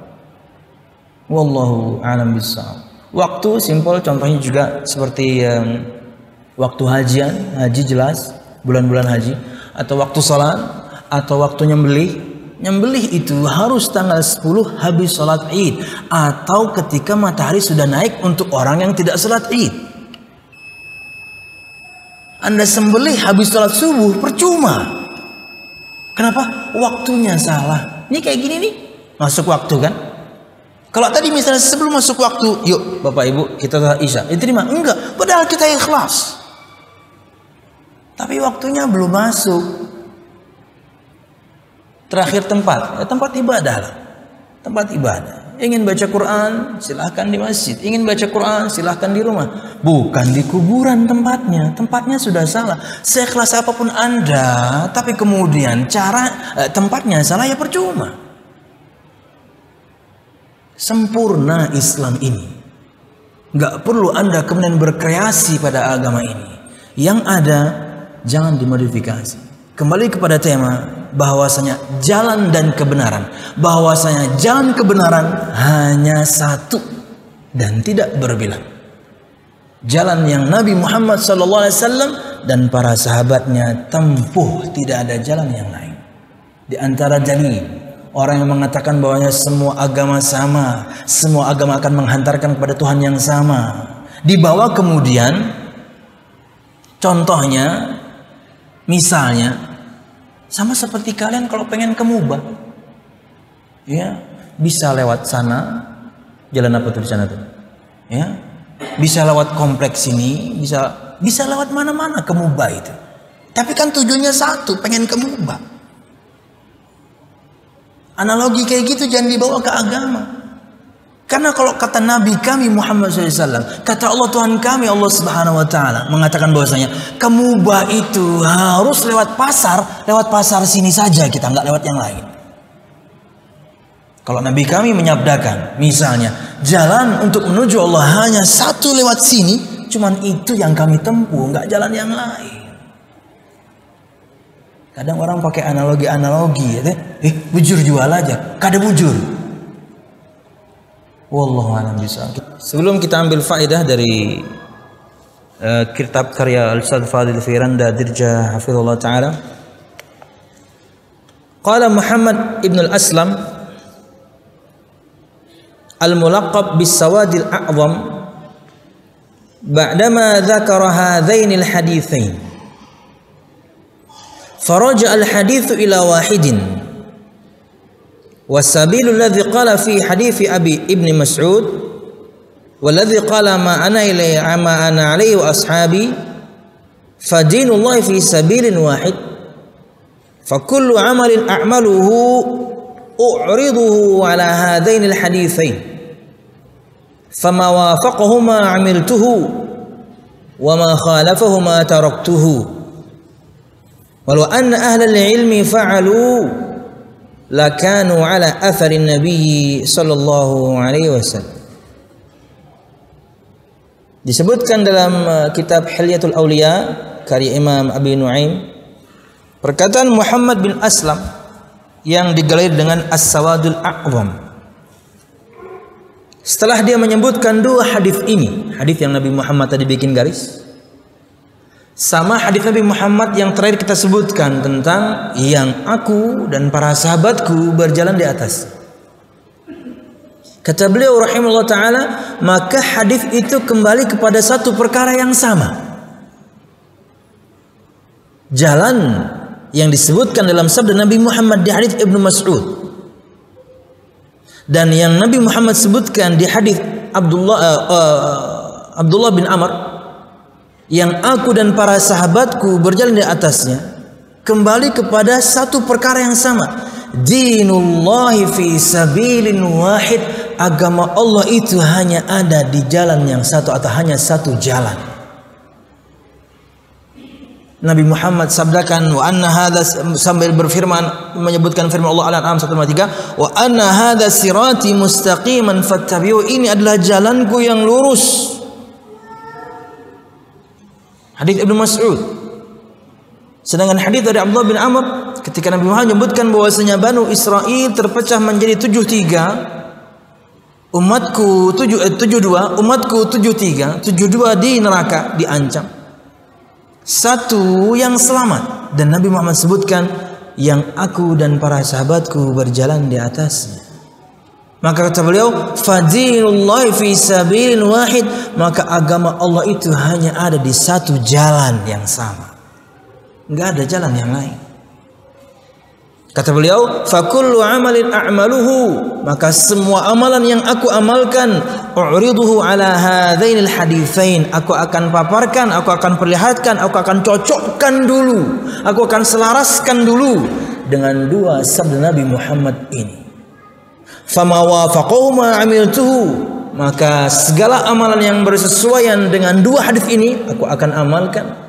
Wallahu a'lam bishawab. Waktu simpel contohnya juga seperti waktu haji jelas bulan-bulan haji, atau waktu salat, atau waktu nyembelih itu harus tanggal 10 habis salat Id, atau ketika matahari sudah naik untuk orang yang tidak salat Id. Anda sembelih habis salat subuh percuma. Kenapa? Waktunya salah. Ini kayak gini nih, masuk waktu kan? Kalau tadi misalnya sebelum masuk waktu, yuk Bapak Ibu kita salat Isya, diterima? Enggak, padahal kita ikhlas. Tapi waktunya belum masuk. Terakhir tempat ibadah lah. Tempat ibadah. Ingin baca Quran, silahkan di masjid. Ingin baca Quran, silahkan di rumah. Bukan di kuburan tempatnya. Tempatnya sudah salah. Seikhlas apapun Anda, tapi kemudian tempatnya salah, ya percuma. Sempurna Islam ini. Nggak perlu Anda kemudian berkreasi pada agama ini. Yang ada, jangan dimodifikasi. Kembali kepada tema, bahwasanya jalan dan kebenaran. Bahwasanya jalan kebenaran hanya satu dan tidak berbilang. Jalan yang Nabi Muhammad SAW dan para sahabatnya tempuh, tidak ada jalan yang lain. Di antara dalil orang yang mengatakan bahwanya semua agama sama, semua agama akan menghantarkan kepada Tuhan yang sama. Dibawa kemudian, contohnya, misalnya, sama seperti kalian kalau pengen ke Mubah, ya bisa lewat sana, jalan apa tuh di sana tuh, ya bisa lewat kompleks ini, bisa lewat mana-mana ke Mubah itu. Tapi kan tujuannya satu, pengen ke Mubah. Analogi kayak gitu jangan dibawa ke agama. Karena kalau kata Nabi kami Muhammad SAW, kata Allah Tuhan kami Allah Subhanahu Wa Taala mengatakan bahwasanya ke Mubah itu harus lewat pasar sini saja, kita nggak lewat yang lain. Kalau Nabi kami menyabdakan, misalnya jalan untuk menuju Allah hanya satu lewat sini, cuman itu yang kami tempuh, nggak jalan yang lain. Kadang orang pakai analogi, ya, bujur jual aja, kada bujur. Wallahu a'lam bishawab. Sebelum kita ambil faedah dari kitab karya Al-Ustaz Fadil Firanda Dirja hafizallahu taala. Qala Muhammad ibn al-Aslam al-mulaqab bis-sawadil a'zam ba'dama dzakara hadzain al-haditsain faraja al-hadits ila wahidin. والسبيل الذي قال في حديث أبي ابن مسعود والذي قال ما أنا عليه وأصحابي فدين الله في سبيل واحد فكل عمل أعمله أعرضه على هذين الحديثين فما وافقهما عملته وما خالفهما تركته ولو أن أهل العلم فعلوا lakanu ala atharin Nabi sallallahu alaihi wasallam. Disebutkan dalam kitab Hilyatul Auliya karya Imam Abi Nuaim, perkataan Muhammad bin Aslam yang digelar dengan As-Sawadul A'zam. Setelah dia menyebutkan dua hadis ini, hadis yang Nabi Muhammad tadi bikin garis, sama hadis Nabi Muhammad yang terakhir kita sebutkan tentang yang aku dan para sahabatku berjalan di atas. Kata beliau rahimahullah ta'ala, maka hadis itu kembali kepada satu perkara yang sama. Jalan yang disebutkan dalam sabda Nabi Muhammad di hadis Ibnu Mas'ud dan yang Nabi Muhammad sebutkan di hadis Abdullah bin Amr, yang aku dan para sahabatku berjalan di atasnya, kembali kepada satu perkara yang sama. Dinullahi fi sabilin wahid. Agama Allah itu hanya ada di jalan yang satu atau hanya satu jalan. Nabi Muhammad sabdakan wa anna hadza, sambil berfirman menyebutkan firman Allah Al-An'am 153, wa anna hadza sirati mustaqiman fattabi'u, ini adalah jalanku yang lurus. Hadis Ibnu Mas'ud. Sedangkan hadis dari Abdullah bin Amr ketika Nabi Muhammad menyebutkan bahwasanya Banu Israel terpecah menjadi 73, umatku 72, umatku 73, 72 di neraka diancam, satu yang selamat, dan Nabi Muhammad sebutkan yang aku dan para sahabatku berjalan di atasnya. Maka kata beliau, fadilullahi fi sabilin wahid, maka agama Allah itu hanya ada di satu jalan yang sama, enggak ada jalan yang lain. Kata beliau, fakullu amalin a'maluhu, maka semua amalan yang aku amalkan, u'riduhu ala hadainil haditsain, aku akan paparkan, aku akan perlihatkan, aku akan cocokkan dulu, aku akan selaraskan dulu dengan dua sabda Nabi Muhammad ini. Fama wafaqahu ma amiltuhu, maka segala amalan yang bersesuaian dengan dua hadis ini aku akan amalkan.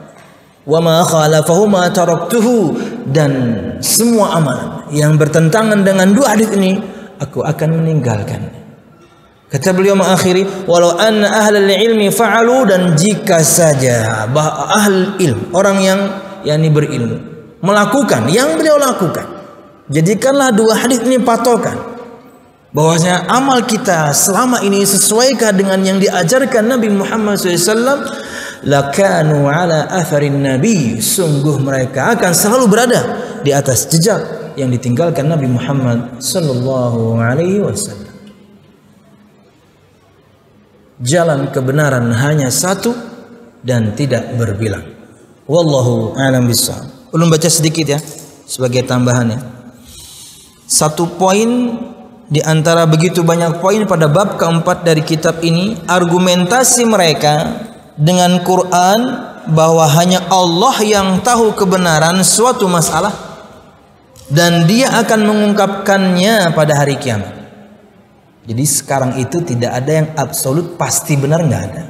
Wa ma khalafahu ma taraktuhu, dan semua amalan yang bertentangan dengan dua hadis ini aku akan meninggalkan. Kata beliau mengakhiri, walau anna ahlul ilmi fa'alu, dan jika saja ahlul ilm, orang yang yakni berilmu, melakukan yang beliau lakukan, jadikanlah dua hadis ini patokan bahwasanya amal kita selama ini sesuaikah dengan yang diajarkan Nabi Muhammad SAW, lakanu ala atharin nabi, sungguh mereka akan selalu berada di atas jejak yang ditinggalkan Nabi Muhammad sallallahu alaihi wasallam. Jalan kebenaran hanya satu dan tidak berbilang. Wallahu a'lam bishawab. Ulun baca sedikit ya sebagai tambahan ya. Satu poin di antara begitu banyak poin pada bab keempat dari kitab ini, argumentasi mereka dengan Quran bahwa hanya Allah yang tahu kebenaran suatu masalah dan Dia akan mengungkapkannya pada hari kiamat. Jadi sekarang itu tidak ada yang absolut pasti benar, nggak ada.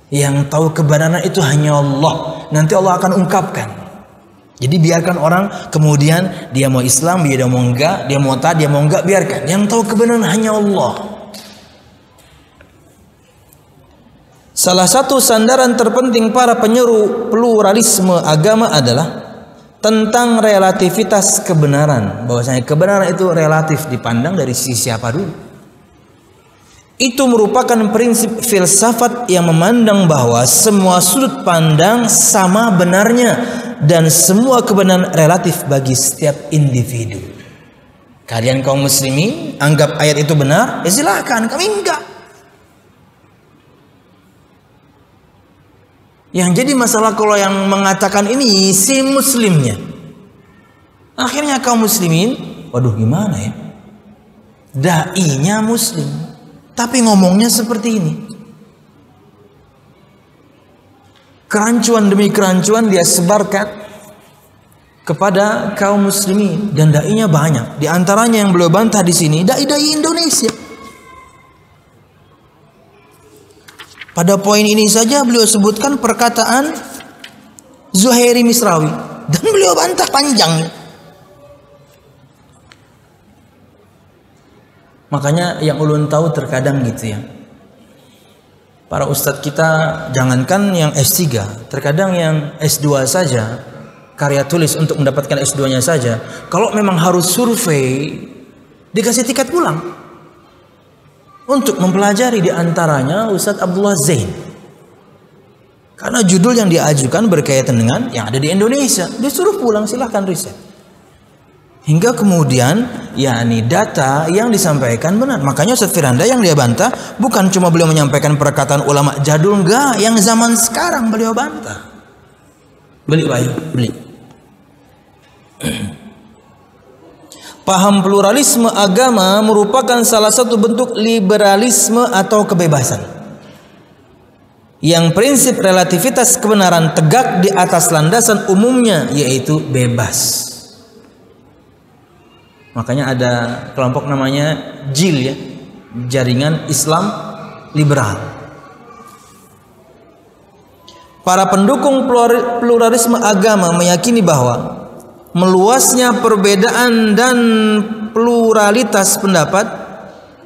Yang tahu kebenaran itu hanya Allah. Nanti Allah akan ungkapkan. Jadi biarkan orang kemudian dia mau Islam, dia mau enggak, dia mau taat, dia mau enggak, biarkan. Yang tahu kebenaran hanya Allah. Salah satu sandaran terpenting para penyeru pluralisme agama adalah tentang relativitas kebenaran. Bahwasanya kebenaran itu relatif dipandang dari sisi siapa dulu. Itu merupakan prinsip filsafat yang memandang bahwa semua sudut pandang sama benarnya dan semua kebenaran relatif bagi setiap individu. Kalian kaum muslimin anggap ayat itu benar, ya silakan, kami enggak. Yang jadi masalah kalau yang mengatakan ini si muslimnya. Akhirnya kaum muslimin, waduh gimana ya? Dai-nya muslim, tapi ngomongnya seperti ini. Kerancuan demi kerancuan dia sebarkan kepada kaum muslimin dan dai-nya banyak. Di antaranya yang beliau bantah di sini dai-dai Indonesia. Pada poin ini saja beliau sebutkan perkataan Zuhairi Misrawi dan beliau bantah panjang. Makanya yang ulun tahu terkadang gitu ya. Para ustadz kita jangankan yang S3, terkadang yang S2 saja, karya tulis untuk mendapatkan S2-nya saja, kalau memang harus survei dikasih tiket pulang. Untuk mempelajari, di antaranya Ustadz Abdullah Zain. Karena judul yang diajukan berkaitan dengan yang ada di Indonesia, disuruh pulang, silahkan riset. Hingga kemudian yakni data yang disampaikan benar. Makanya Ustadz Firanda yang dia bantah bukan cuma beliau menyampaikan perkataan ulama jadul, enggak, yang zaman sekarang beliau bantah. Beli. Paham pluralisme agama merupakan salah satu bentuk liberalisme atau kebebasan. yang prinsip relativitas kebenaran tegak di atas landasan umumnya, yaitu bebas. Makanya ada kelompok namanya JIL ya, Jaringan Islam Liberal. Para pendukung pluralisme agama meyakini bahwa meluasnya perbedaan dan pluralitas pendapat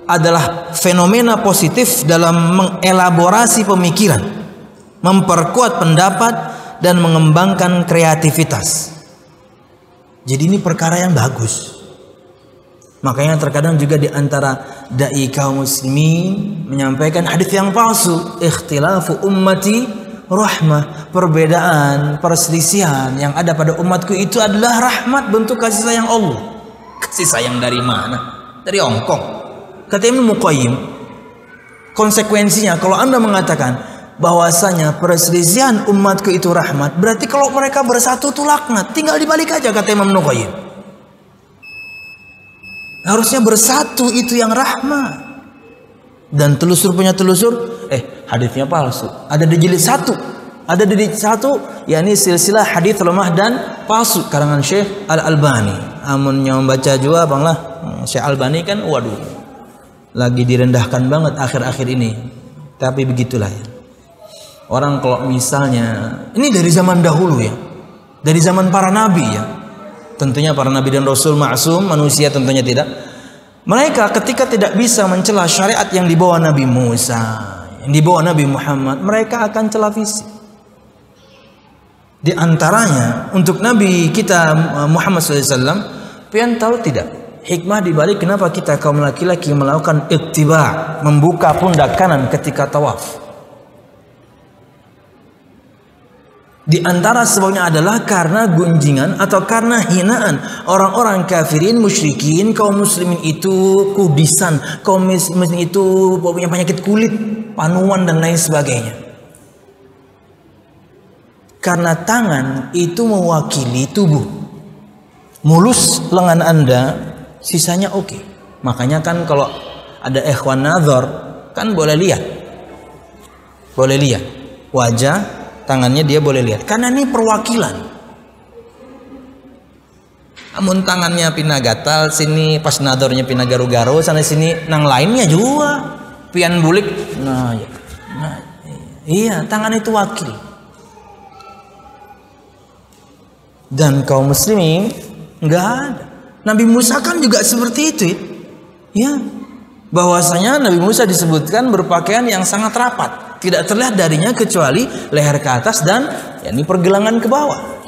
adalah fenomena positif dalam mengelaborasi pemikiran, memperkuat pendapat, dan mengembangkan kreativitas. Jadi ini perkara yang bagus. Makanya terkadang juga di antara dai kaum muslimin menyampaikan hadis yang palsu, ikhtilafu ummati rahmah, perbedaan, perselisihan yang ada pada umatku itu adalah rahmat, bentuk kasih sayang Allah. Kasih sayang dari mana? Dari Hongkong. Kata Ibnu Qayyim, konsekuensinya kalau Anda mengatakan bahwasanya perselisihan umatku itu rahmat, berarti kalau mereka bersatu itu laknat. Tinggal dibalik aja, kata Imam Ibnu Qayyim. Harusnya bersatu itu yang rahmat. Dan telusur punya telusur, hadisnya palsu. Ada di jilid 1. Ada di jilid 1, yakni silsilah hadis lemah dan palsu karangan Syekh Al-Albani. Amunnya membaca juga banglah Syekh Albani kan waduh. Lagi direndahkan banget akhir-akhir ini. Tapi begitulah ya. Orang kalau misalnya ini dari zaman dahulu ya. Dari zaman para nabi ya. Tentunya para nabi dan rasul maksum, manusia tentunya tidak. Mereka ketika tidak bisa mencela syariat yang dibawa Nabi Musa, yang dibawa Nabi Muhammad, mereka akan cela fisik. Di antaranya untuk Nabi kita Muhammad SAW, pian tahu tidak hikmah dibalik kenapa kita kaum laki-laki melakukan ittiba, membuka pundak kanan ketika tawaf? Di antara sebabnya adalah karena gunjingan atau karena hinaan orang-orang kafirin, musyrikin, kaum muslimin itu kudisan, kaum muslimin itu punya penyakit kulit, panuan dan lain sebagainya. Karena tangan itu mewakili tubuh. Mulus lengan Anda, sisanya oke. Makanya kan kalau ada ikhwan nazar kan boleh lihat. Boleh lihat wajah, tangannya dia boleh lihat karena ini perwakilan. Namun tangannya pina gatal sini, pas nadornya pina garu-garu sana sini, nang lainnya juga pian bulik. Iya, tangan itu wakil. Dan kaum muslimin enggak ada. Nabi Musa kan juga seperti itu ya. Bahwasanya Nabi Musa disebutkan berpakaian yang sangat rapat. Tidak terlihat darinya kecuali leher ke atas dan yakni pergelangan ke bawah.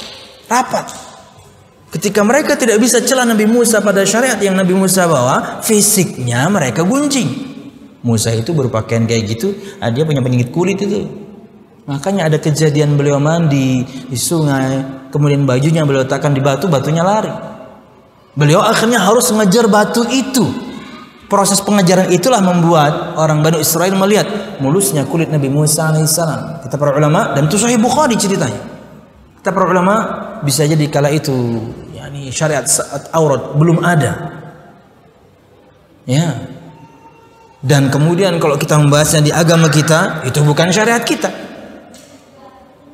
Rapat. Ketika mereka tidak bisa celah Nabi Musa pada syariat yang Nabi Musa bawa, fisiknya mereka gunjing. Musa itu berpakaian kayak gitu, dia punya penyakit kulit itu. Makanya ada kejadian beliau mandi di sungai, kemudian bajunya beliau letakkan di batu, batunya lari. Beliau akhirnya harus mengejar batu itu. Proses pengejaran itulah membuat orang Bani Israel melihat mulusnya kulit Nabi Musa alaihissalam. Kata para ulama, dan itu Sahih Bukhari ceritanya. Kata para ulama, bisa jadi kala itu yakni syariat aurat belum ada. Ya. Dan kemudian kalau kita membahasnya di agama kita, itu bukan syariat kita.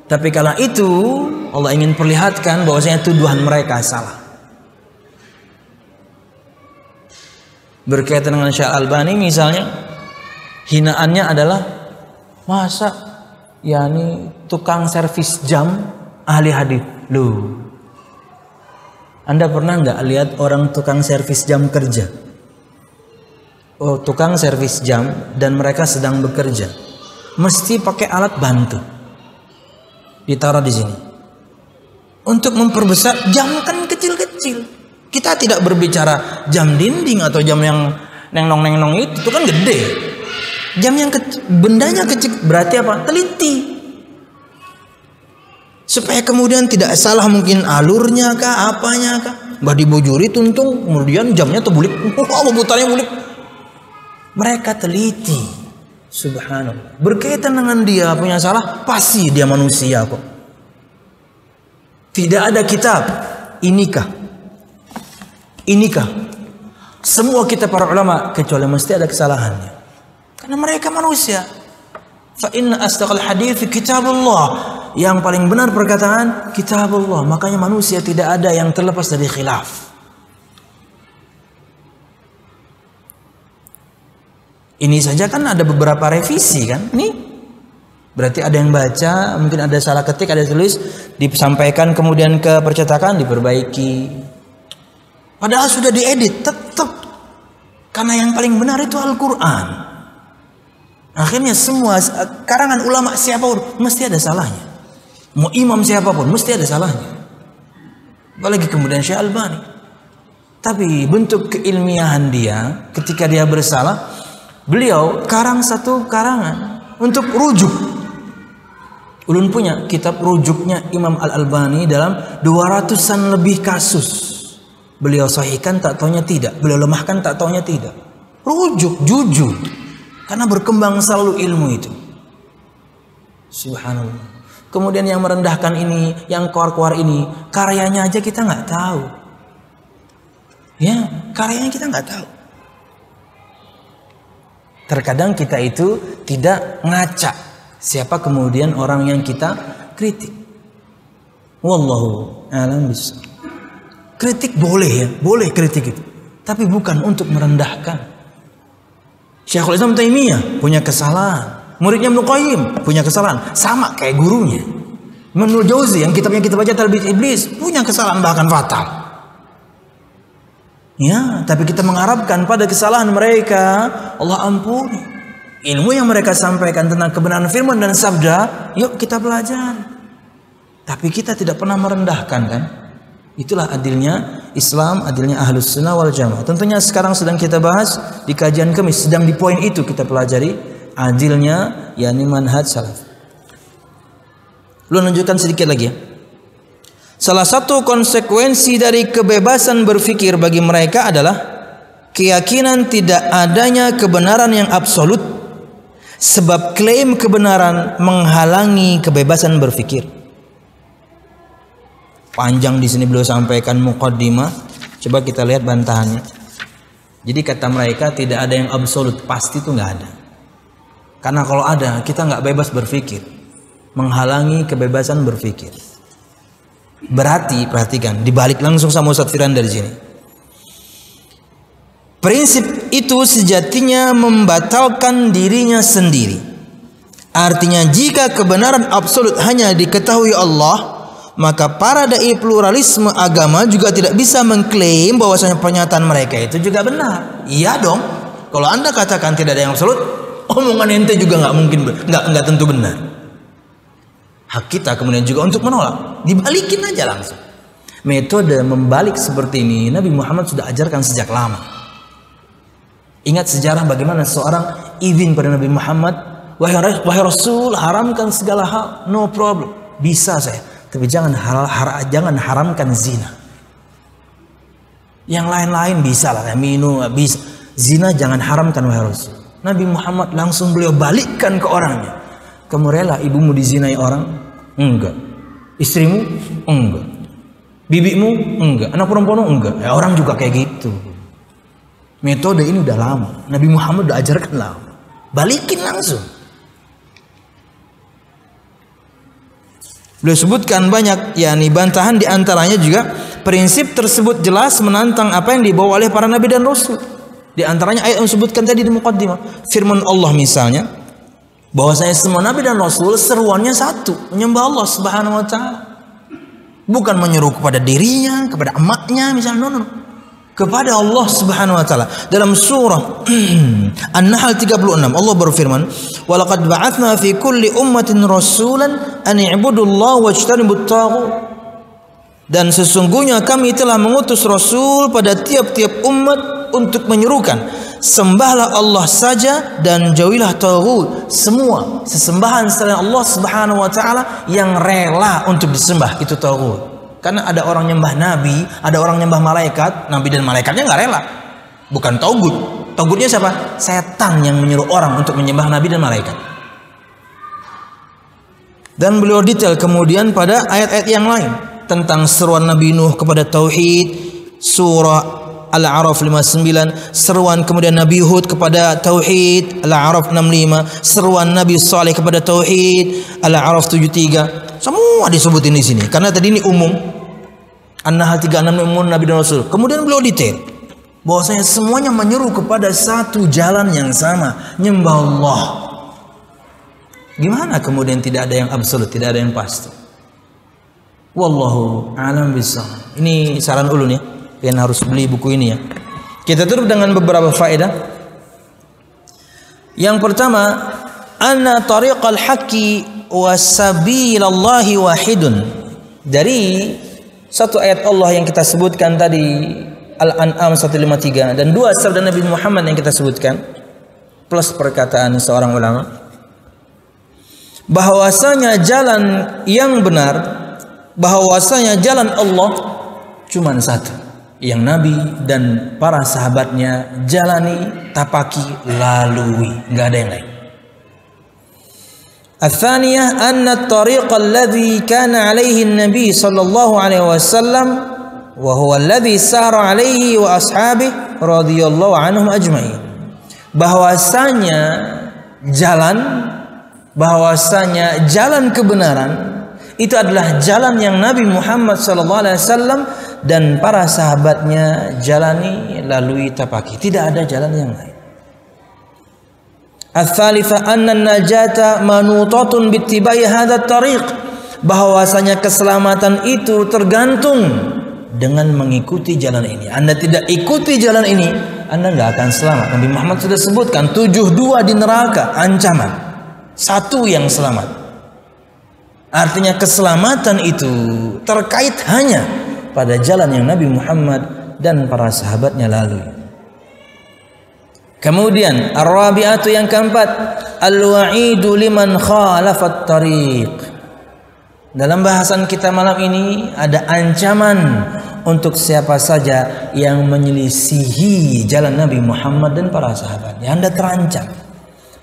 Tapi kala itu Allah ingin perlihatkan bahwasanya tuduhan mereka salah. Berkaitan dengan Syekh Albani misalnya, hinaannya adalah masa yakni tukang servis jam ahli hadis. Loh, Anda pernah nggak lihat orang tukang servis jam kerja? Oh, tukang servis jam dan mereka sedang bekerja, mesti pakai alat bantu, ditaruh di sini untuk memperbesar. Jam kan kecil-kecil. Kita tidak berbicara jam dinding atau jam yang neng-nong itu kan gede. Jam yang kecil, bendanya kecil, berarti apa? Teliti. Supaya kemudian tidak salah mungkin alurnya kah, apanya kah. Bah dibujuri tuntung, kemudian jamnya terbulik. Putarnya bulik. Mereka teliti. Subhanallah. Berkaitan dengan dia punya salah, pasti dia manusia kok. Tidak ada kitab. Inikah semua kita para ulama kecuali mesti ada kesalahannya, karena mereka manusia. Fa inna asdaqal hadits kitabullah. Yang paling benar perkataan kitabullah. Makanya manusia tidak ada yang terlepas dari khilaf. Ini saja kan ada beberapa revisi kan? Nih, berarti ada yang baca, mungkin ada salah ketik, ada tulis, disampaikan kemudian ke percetakan, diperbaiki. Padahal sudah diedit, tetap. Karena yang paling benar itu Al-Quran. Akhirnya semua karangan ulama siapapun mesti ada salahnya. Mau imam siapapun mesti ada salahnya. Apalagi kemudian Syekh Albani. Tapi bentuk keilmiahan dia ketika dia bersalah, beliau karang satu karangan untuk rujuk. Ulun punya kitab rujuknya Imam Al-Albani dalam 200-an lebih kasus. Beliau sahihkan tak taunya tidak, beliau lemahkan tak taunya tidak. Rujuk, jujur. Karena berkembang selalu ilmu itu. Subhanallah. Kemudian yang merendahkan ini, yang keluar-keluar ini, karyanya aja kita nggak tahu. Ya, karyanya kita nggak tahu. Terkadang kita itu tidak ngaca siapa kemudian orang yang kita kritik. Wallahu a'lam bishawab. Kritik boleh ya, boleh kritik itu, tapi bukan untuk merendahkan. Syekhul Islam Taimiyah punya kesalahan. Muridnya Ibnu Qayyim punya kesalahan, sama kayak gurunya. Ibnu Jauzi yang kitabnya kita baca Talbis Iblis punya kesalahan bahkan fatal. Ya, tapi kita mengharapkan pada kesalahan mereka Allah ampuni. Ilmu yang mereka sampaikan tentang kebenaran firman dan sabda, yuk kita pelajari. Tapi kita tidak pernah merendahkan kan? Itulah adilnya Islam, adilnya Ahlus Sunnah wal Jamaah. Tentunya sekarang sedang kita bahas di kajian Kamis, sedang di poin itu kita pelajari. Adilnya yakni manhaj salaf. Lu tunjukkan sedikit lagi ya. Salah satu konsekuensi dari kebebasan berpikir bagi mereka adalah keyakinan tidak adanya kebenaran yang absolut, sebab klaim kebenaran menghalangi kebebasan berpikir. Panjang di sini beliau sampaikan muqaddimah. Coba kita lihat bantahannya. Jadi kata mereka tidak ada yang absolut, pasti itu nggak ada. Karena kalau ada, kita nggak bebas berpikir, menghalangi kebebasan berpikir. Berarti, perhatikan, dibalik langsung sama Ustaz Firan dari sini. Prinsip itu sejatinya membatalkan dirinya sendiri. Artinya jika kebenaran absolut hanya diketahui Allah, maka para dai pluralisme agama juga tidak bisa mengklaim bahwasanya pernyataan mereka itu juga benar. Iya dong. Kalau Anda katakan tidak ada yang absolut, omongan ente juga nggak mungkin, nggak tentu benar. Hak kita kemudian juga untuk menolak, dibalikin aja langsung. Metode membalik seperti ini Nabi Muhammad sudah ajarkan sejak lama. Ingat sejarah bagaimana seorang izin pada Nabi Muhammad, wahai Rasul, haramkan segala hal, no problem, bisa saya, tapi jangan haramkan zina. Yang lain-lain bisa lah, minum bisa, zina jangan haramkan wahai Rasul. Nabi Muhammad langsung beliau balikkan ke orangnya. Kamu rela ibumu dizinai orang? Enggak. Istrimu? Enggak. Bibimu? Enggak. Anak perempuanmu? Enggak. Ya, orang juga kayak gitu. Metode ini udah lama. Nabi Muhammad udah ajarkan lama. Balikin langsung. Beliau sebutkan banyak, yakni bantahan diantaranya juga prinsip tersebut jelas menantang apa yang dibawa oleh para nabi dan rasul. Di antaranya ayat yang disebutkan tadi di muqaddimah, firman Allah misalnya, bahwasanya semua nabi dan rasul seruannya satu, menyembah Allah Subhanahu wa taala. Bukan menyeru kepada dirinya, kepada emaknya misalnya, no. Kepada Allah Subhanahu wa taala. Dalam surah An-Nahl 36 Allah berfirman, "Wa laqad ba'atsna fi kulli ummatin rasulan an i'budullaha wajtanibut taghut." Dan sesungguhnya kami telah mengutus rasul pada tiap-tiap umat untuk menyerukan, sembahlah Allah saja dan jauhilah taghut. Semua sesembahan selain Allah Subhanahu wa taala yang rela untuk disembah itu taghut. Karena ada orang nyembah nabi, ada orang nyembah malaikat, nabi dan malaikatnya nggak rela. Bukan taghut. Taghutnya siapa? Setan yang menyuruh orang untuk menyembah nabi dan malaikat. Dan beliau detail kemudian pada ayat-ayat yang lain tentang seruan Nabi Nuh kepada tauhid, surah Al-A'raf 59, seruan kemudian Nabi Hud kepada tauhid, Al-A'raf 65, seruan Nabi Saleh kepada tauhid, Al-A'raf 73. Semua disebutin di sini karena tadi ini umum. An-Nahl 36 umum Nabi dan Rasul. Kemudian beliau detail bahwasanya semuanya menyeru kepada satu jalan yang sama, nyembah Allah. Gimana kemudian tidak ada yang absolut, tidak ada yang pasti? Wallahu a'lam bishawab. Ini saran ulun ya, yang harus beli buku ini ya. Kita tutup dengan beberapa faedah. Yang pertama, anna tariqal haqqi wasabilallahi wahidun. Dari satu ayat Allah yang kita sebutkan tadi, Al-An'am 153, dan dua sabda Nabi Muhammad yang kita sebutkan, plus perkataan seorang ulama, bahwasanya jalan yang benar, bahwasanya jalan Allah cuma satu, yang Nabi dan para sahabatnya jalani, tapaki, lalui, nggak ada yang lain. Al-thaniyah anna at-tariq alladhi kana alaihi an-nabi sallallahu alaihi wasallam wa huwa alladhi sara alaihi wa ashabihi radhiyallahu anhum ajma'in. Bahwasanya jalan kebenaran itu adalah jalan yang Nabi Muhammad sallallahu alaihi wasallam dan para sahabatnya jalani, lalui, tapaki. Tidak ada jalan yang lain. Al-thalithah anna an-najata manutatun bittibai hadzal tariq. Bahwasanya keselamatan itu tergantung dengan mengikuti jalan ini. Anda tidak ikuti jalan ini, Anda nggak akan selamat. Nabi Muhammad sudah sebutkan 72 di neraka ancaman, satu yang selamat. Artinya keselamatan itu terkait hanya pada jalan yang Nabi Muhammad dan para sahabatnya lalui. Kemudian ar-rabi'atu yang keempat, al-wa'idu liman khalafat tariq. Dalam bahasan kita malam ini ada ancaman untuk siapa saja yang menyelisihi jalan Nabi Muhammad dan para sahabatnya. Anda terancam.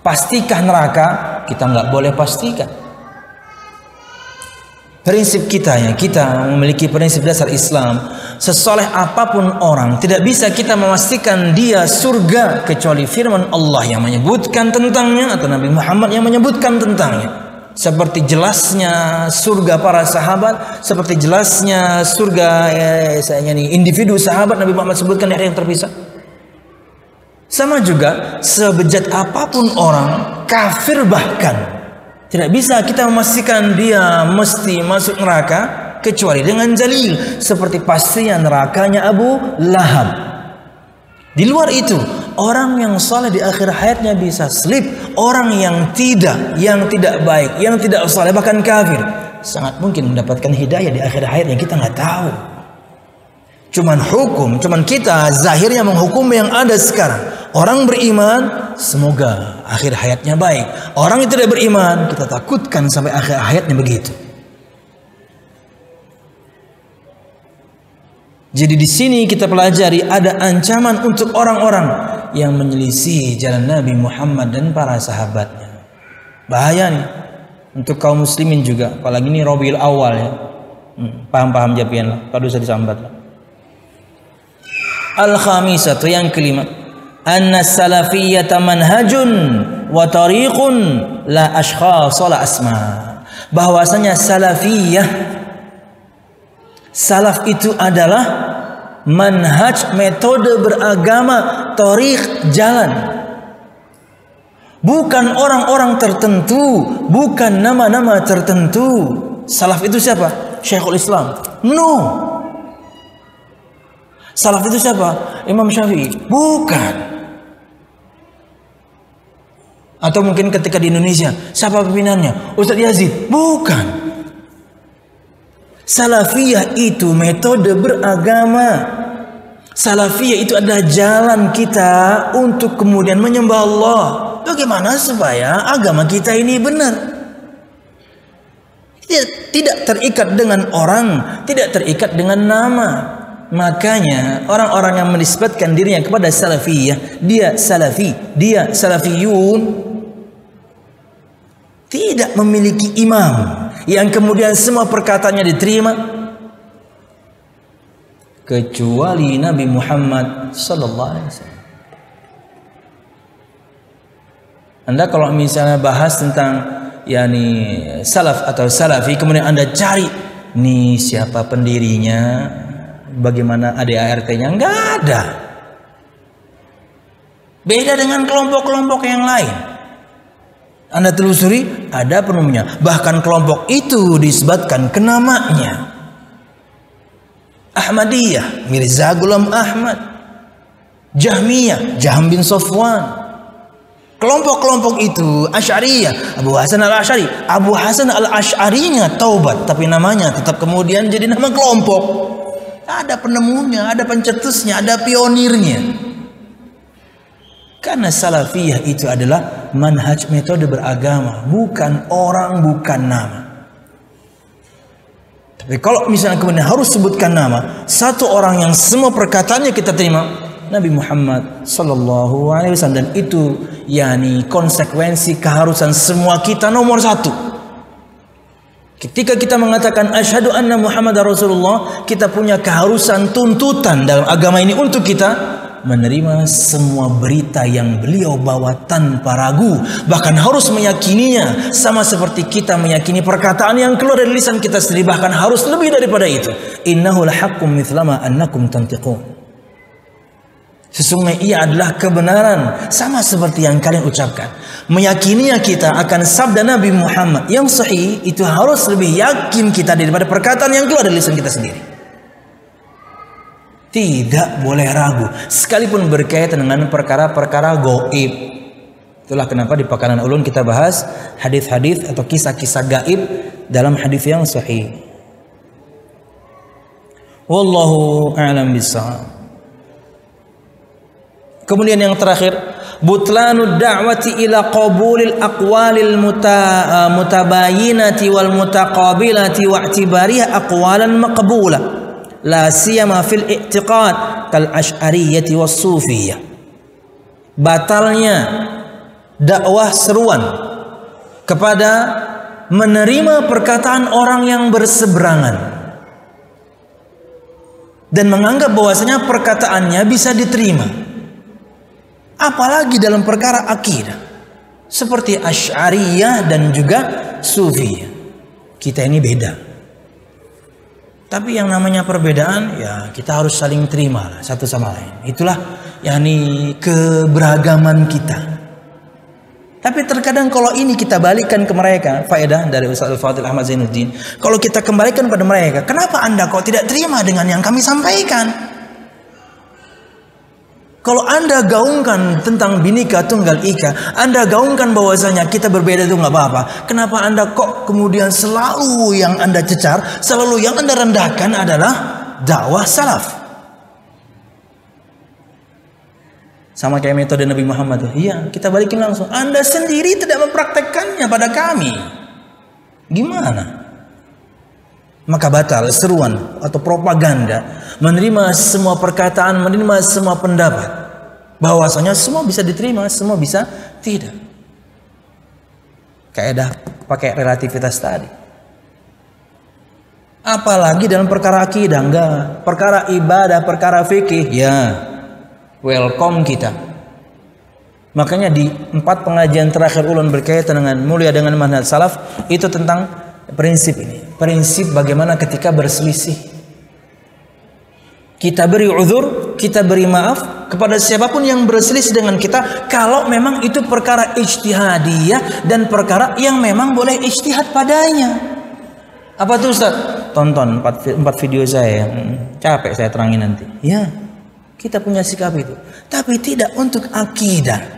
Pastikah neraka? Kita nggak boleh pastikan. Prinsip kita ya, kita memiliki prinsip dasar Islam. Sesoleh apapun orang, tidak bisa kita memastikan dia surga kecuali firman Allah yang menyebutkan tentangnya atau Nabi Muhammad yang menyebutkan tentangnya. Seperti jelasnya surga para sahabat, seperti jelasnya surga individu sahabat Nabi Muhammad sebutkan yang terpisah. Sama juga sebejat apapun orang, kafir bahkan, tidak bisa kita memastikan dia mesti masuk neraka kecuali dengan dalil, seperti pastinya nerakanya Abu Lahab. Di luar itu, orang yang saleh di akhir hayatnya bisa slip, orang yang tidak baik, yang tidak saleh bahkan kafir, sangat mungkin mendapatkan hidayah di akhir hayat yang kita nggak tahu. Cuman kita zahirnya menghukum yang ada sekarang. Orang beriman semoga akhir hayatnya baik. Orang yang tidak beriman kita takutkan sampai akhir hayatnya begitu. Jadi di sini kita pelajari ada ancaman untuk orang-orang yang menyelisih jalan Nabi Muhammad dan para sahabatnya. Bahaya nih untuk kaum muslimin juga, apalagi ini Rabiul Awal ya. Paham japian lah, kalau bisa disambat lah. Al-khamisatu yang kelima, anna salafiyyata manhajun wa tariqun la ashkhas la asma. Bahwasanya salaf itu adalah manhaj, metode beragama, tariq, jalan. Bukan orang-orang tertentu, bukan nama-nama tertentu. Salaf itu siapa? Syekhul Islam? No. Salaf itu siapa? Imam Syafi'i? Bukan. Atau mungkin ketika di Indonesia, siapa pimpinannya? Ustadz Yazid? Bukan. Salafiyah itu metode beragama. Salafiyah itu adalah jalan kita untuk kemudian menyembah Allah. Bagaimana supaya agama kita ini benar? Tidak terikat dengan orang, tidak terikat dengan nama. Makanya orang-orang yang menisbatkan dirinya kepada salafiyah, dia salafi, dia salafiyun, tidak memiliki imam yang kemudian semua perkataannya diterima. kecuali Nabi Muhammad sallallahu alaihi wasallam. Anda kalau misalnya bahas tentang salaf atau salafi, kemudian Anda cari nih siapa pendirinya, bagaimana ADART-nya, enggak ada. Beda dengan kelompok-kelompok yang lain. Anda telusuri, ada penemunya. Bahkan kelompok itu disebutkan ke namanya. Ahmadiyah, Mirza Ghulam Ahmad. Jahmiyah, Jahm bin Safwan. Kelompok-kelompok itu Asy'ariyah, Abu Hasan al-Asy'ari. Abu Hasan al-Asy'arinya taubat, tapi namanya tetap kemudian jadi nama kelompok. Ada penemunya, ada pencetusnya, ada pionirnya. Karena salafiyah itu adalah manhaj, metode beragama, bukan orang, bukan nama. Tapi kalau misalnya kemudian harus sebutkan nama, satu orang yang semua perkataannya kita terima, Nabi Muhammad sallallahu alaihi wasallam, dan itu konsekuensi keharusan semua kita nomor satu. Ketika kita mengatakan asyhadu anna Muhammadar Rasulullah, kita punya keharusan, tuntutan dalam agama ini untuk kita menerima semua berita yang beliau bawa tanpa ragu, bahkan harus meyakininya, sama seperti kita meyakini perkataan yang keluar dari lisan kita sendiri, bahkan harus lebih daripada itu. Innahu lahaqqum mithlama annakum tantiqun. Sesungguhnya ia adalah kebenaran sama seperti yang kalian ucapkan. Meyakininya kita akan sabda Nabi Muhammad yang sahih itu harus lebih yakin kita daripada perkataan yang keluar dari lisan kita sendiri. Tidak boleh ragu, sekalipun berkaitan dengan perkara-perkara gaib. Itulah kenapa di Pekanan Ulun kita bahas hadis-hadis atau kisah-kisah gaib dalam hadis yang sahih. Wallahu a'lam bishawab. Kemudian yang terakhir, butlanud da'wati ila qabulil aqwalil mutabayinati wal mutaqabilati wa i'tibariha aqwalan maqbulah. La siyama fil i'tiqad kal asy'ariyyati was sufiyah. Batalnya dakwah seruan kepada menerima perkataan orang yang berseberangan dan menganggap bahwasanya perkataannya bisa diterima, apalagi dalam perkara akidah seperti Asy'ariyah dan juga Sufiyah. Kita ini beda. Tapi yang namanya perbedaan, ya kita harus saling terima lah, satu sama lain. Itulah keberagaman kita. Tapi terkadang kalau ini kita balikan ke mereka, faedah dari Ustaz Al-Fadhil Ahmad Zainuddin, kalau kita kembalikan pada mereka, kenapa Anda kok tidak terima dengan yang kami sampaikan? Kalau Anda gaungkan tentang Bhinneka Tunggal Ika, Anda gaungkan bahwasanya kita berbeda itu nggak apa-apa. Kenapa Anda kok kemudian selalu yang Anda cecar, selalu yang Anda rendahkan adalah dakwah salaf? Sama kayak metode Nabi Muhammad. Iya, kita balikin langsung. Anda sendiri tidak mempraktekkannya pada kami. Gimana? Maka batal seruan atau propaganda menerima semua perkataan, menerima semua pendapat, bahwasanya semua bisa diterima, semua bisa tidak. Kaidah pakai relativitas tadi. Apalagi dalam perkara akidah, enggak. Perkara ibadah, perkara fikih, ya welcome kita. Makanya di 4 pengajian terakhir ulun berkaitan dengan mulia dengan manhaj salaf itu tentang prinsip ini. Prinsip bagaimana ketika berselisih, kita beri uzur, kita beri maaf kepada siapapun yang berselisih dengan kita, kalau memang itu perkara ijtihadiyah dan perkara yang memang boleh ijtihad padanya. Apa tuh Ustaz? Tonton 4 video saya, capek saya terangin nanti. Ya, kita punya sikap itu, tapi tidak untuk akidah.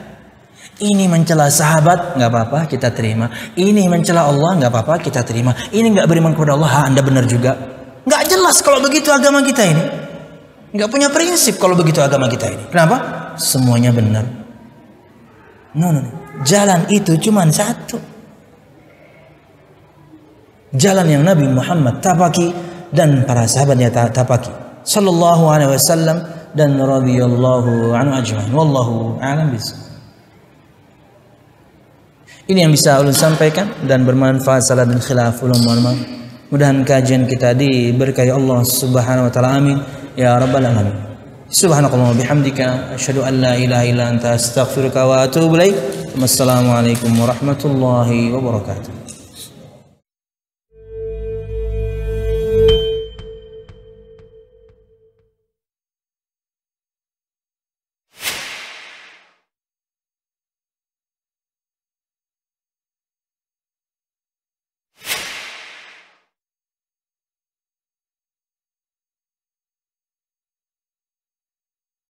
Ini mencela sahabat, nggak apa-apa, kita terima. Ini mencela Allah, nggak apa-apa, kita terima. Ini nggak beriman kepada Allah, Anda benar juga. Nggak jelas kalau begitu agama kita ini. Nggak punya prinsip kalau begitu agama kita ini. Kenapa? Semuanya benar. No. Jalan itu cuma satu. Jalan yang Nabi Muhammad tapaki dan para sahabatnya tapaki. Sallallahu alaihi wasallam dan radhiyallahu anhu ajma'in. Wallahu a'lam bishawab. Ini yang bisa ulun sampaikan dan bermanfaat salah dan khilaf ulun. Mudah-mudahan kajian kita diberkahi Allah Subhanahu wa taala. Amin ya rabbal alamin. Subhanakallahumma bihamdika asyhadu an la ilaha illa anta astaghfiruka wa atubu ilaik. Wassalamualaikum warahmatullahi wabarakatuh.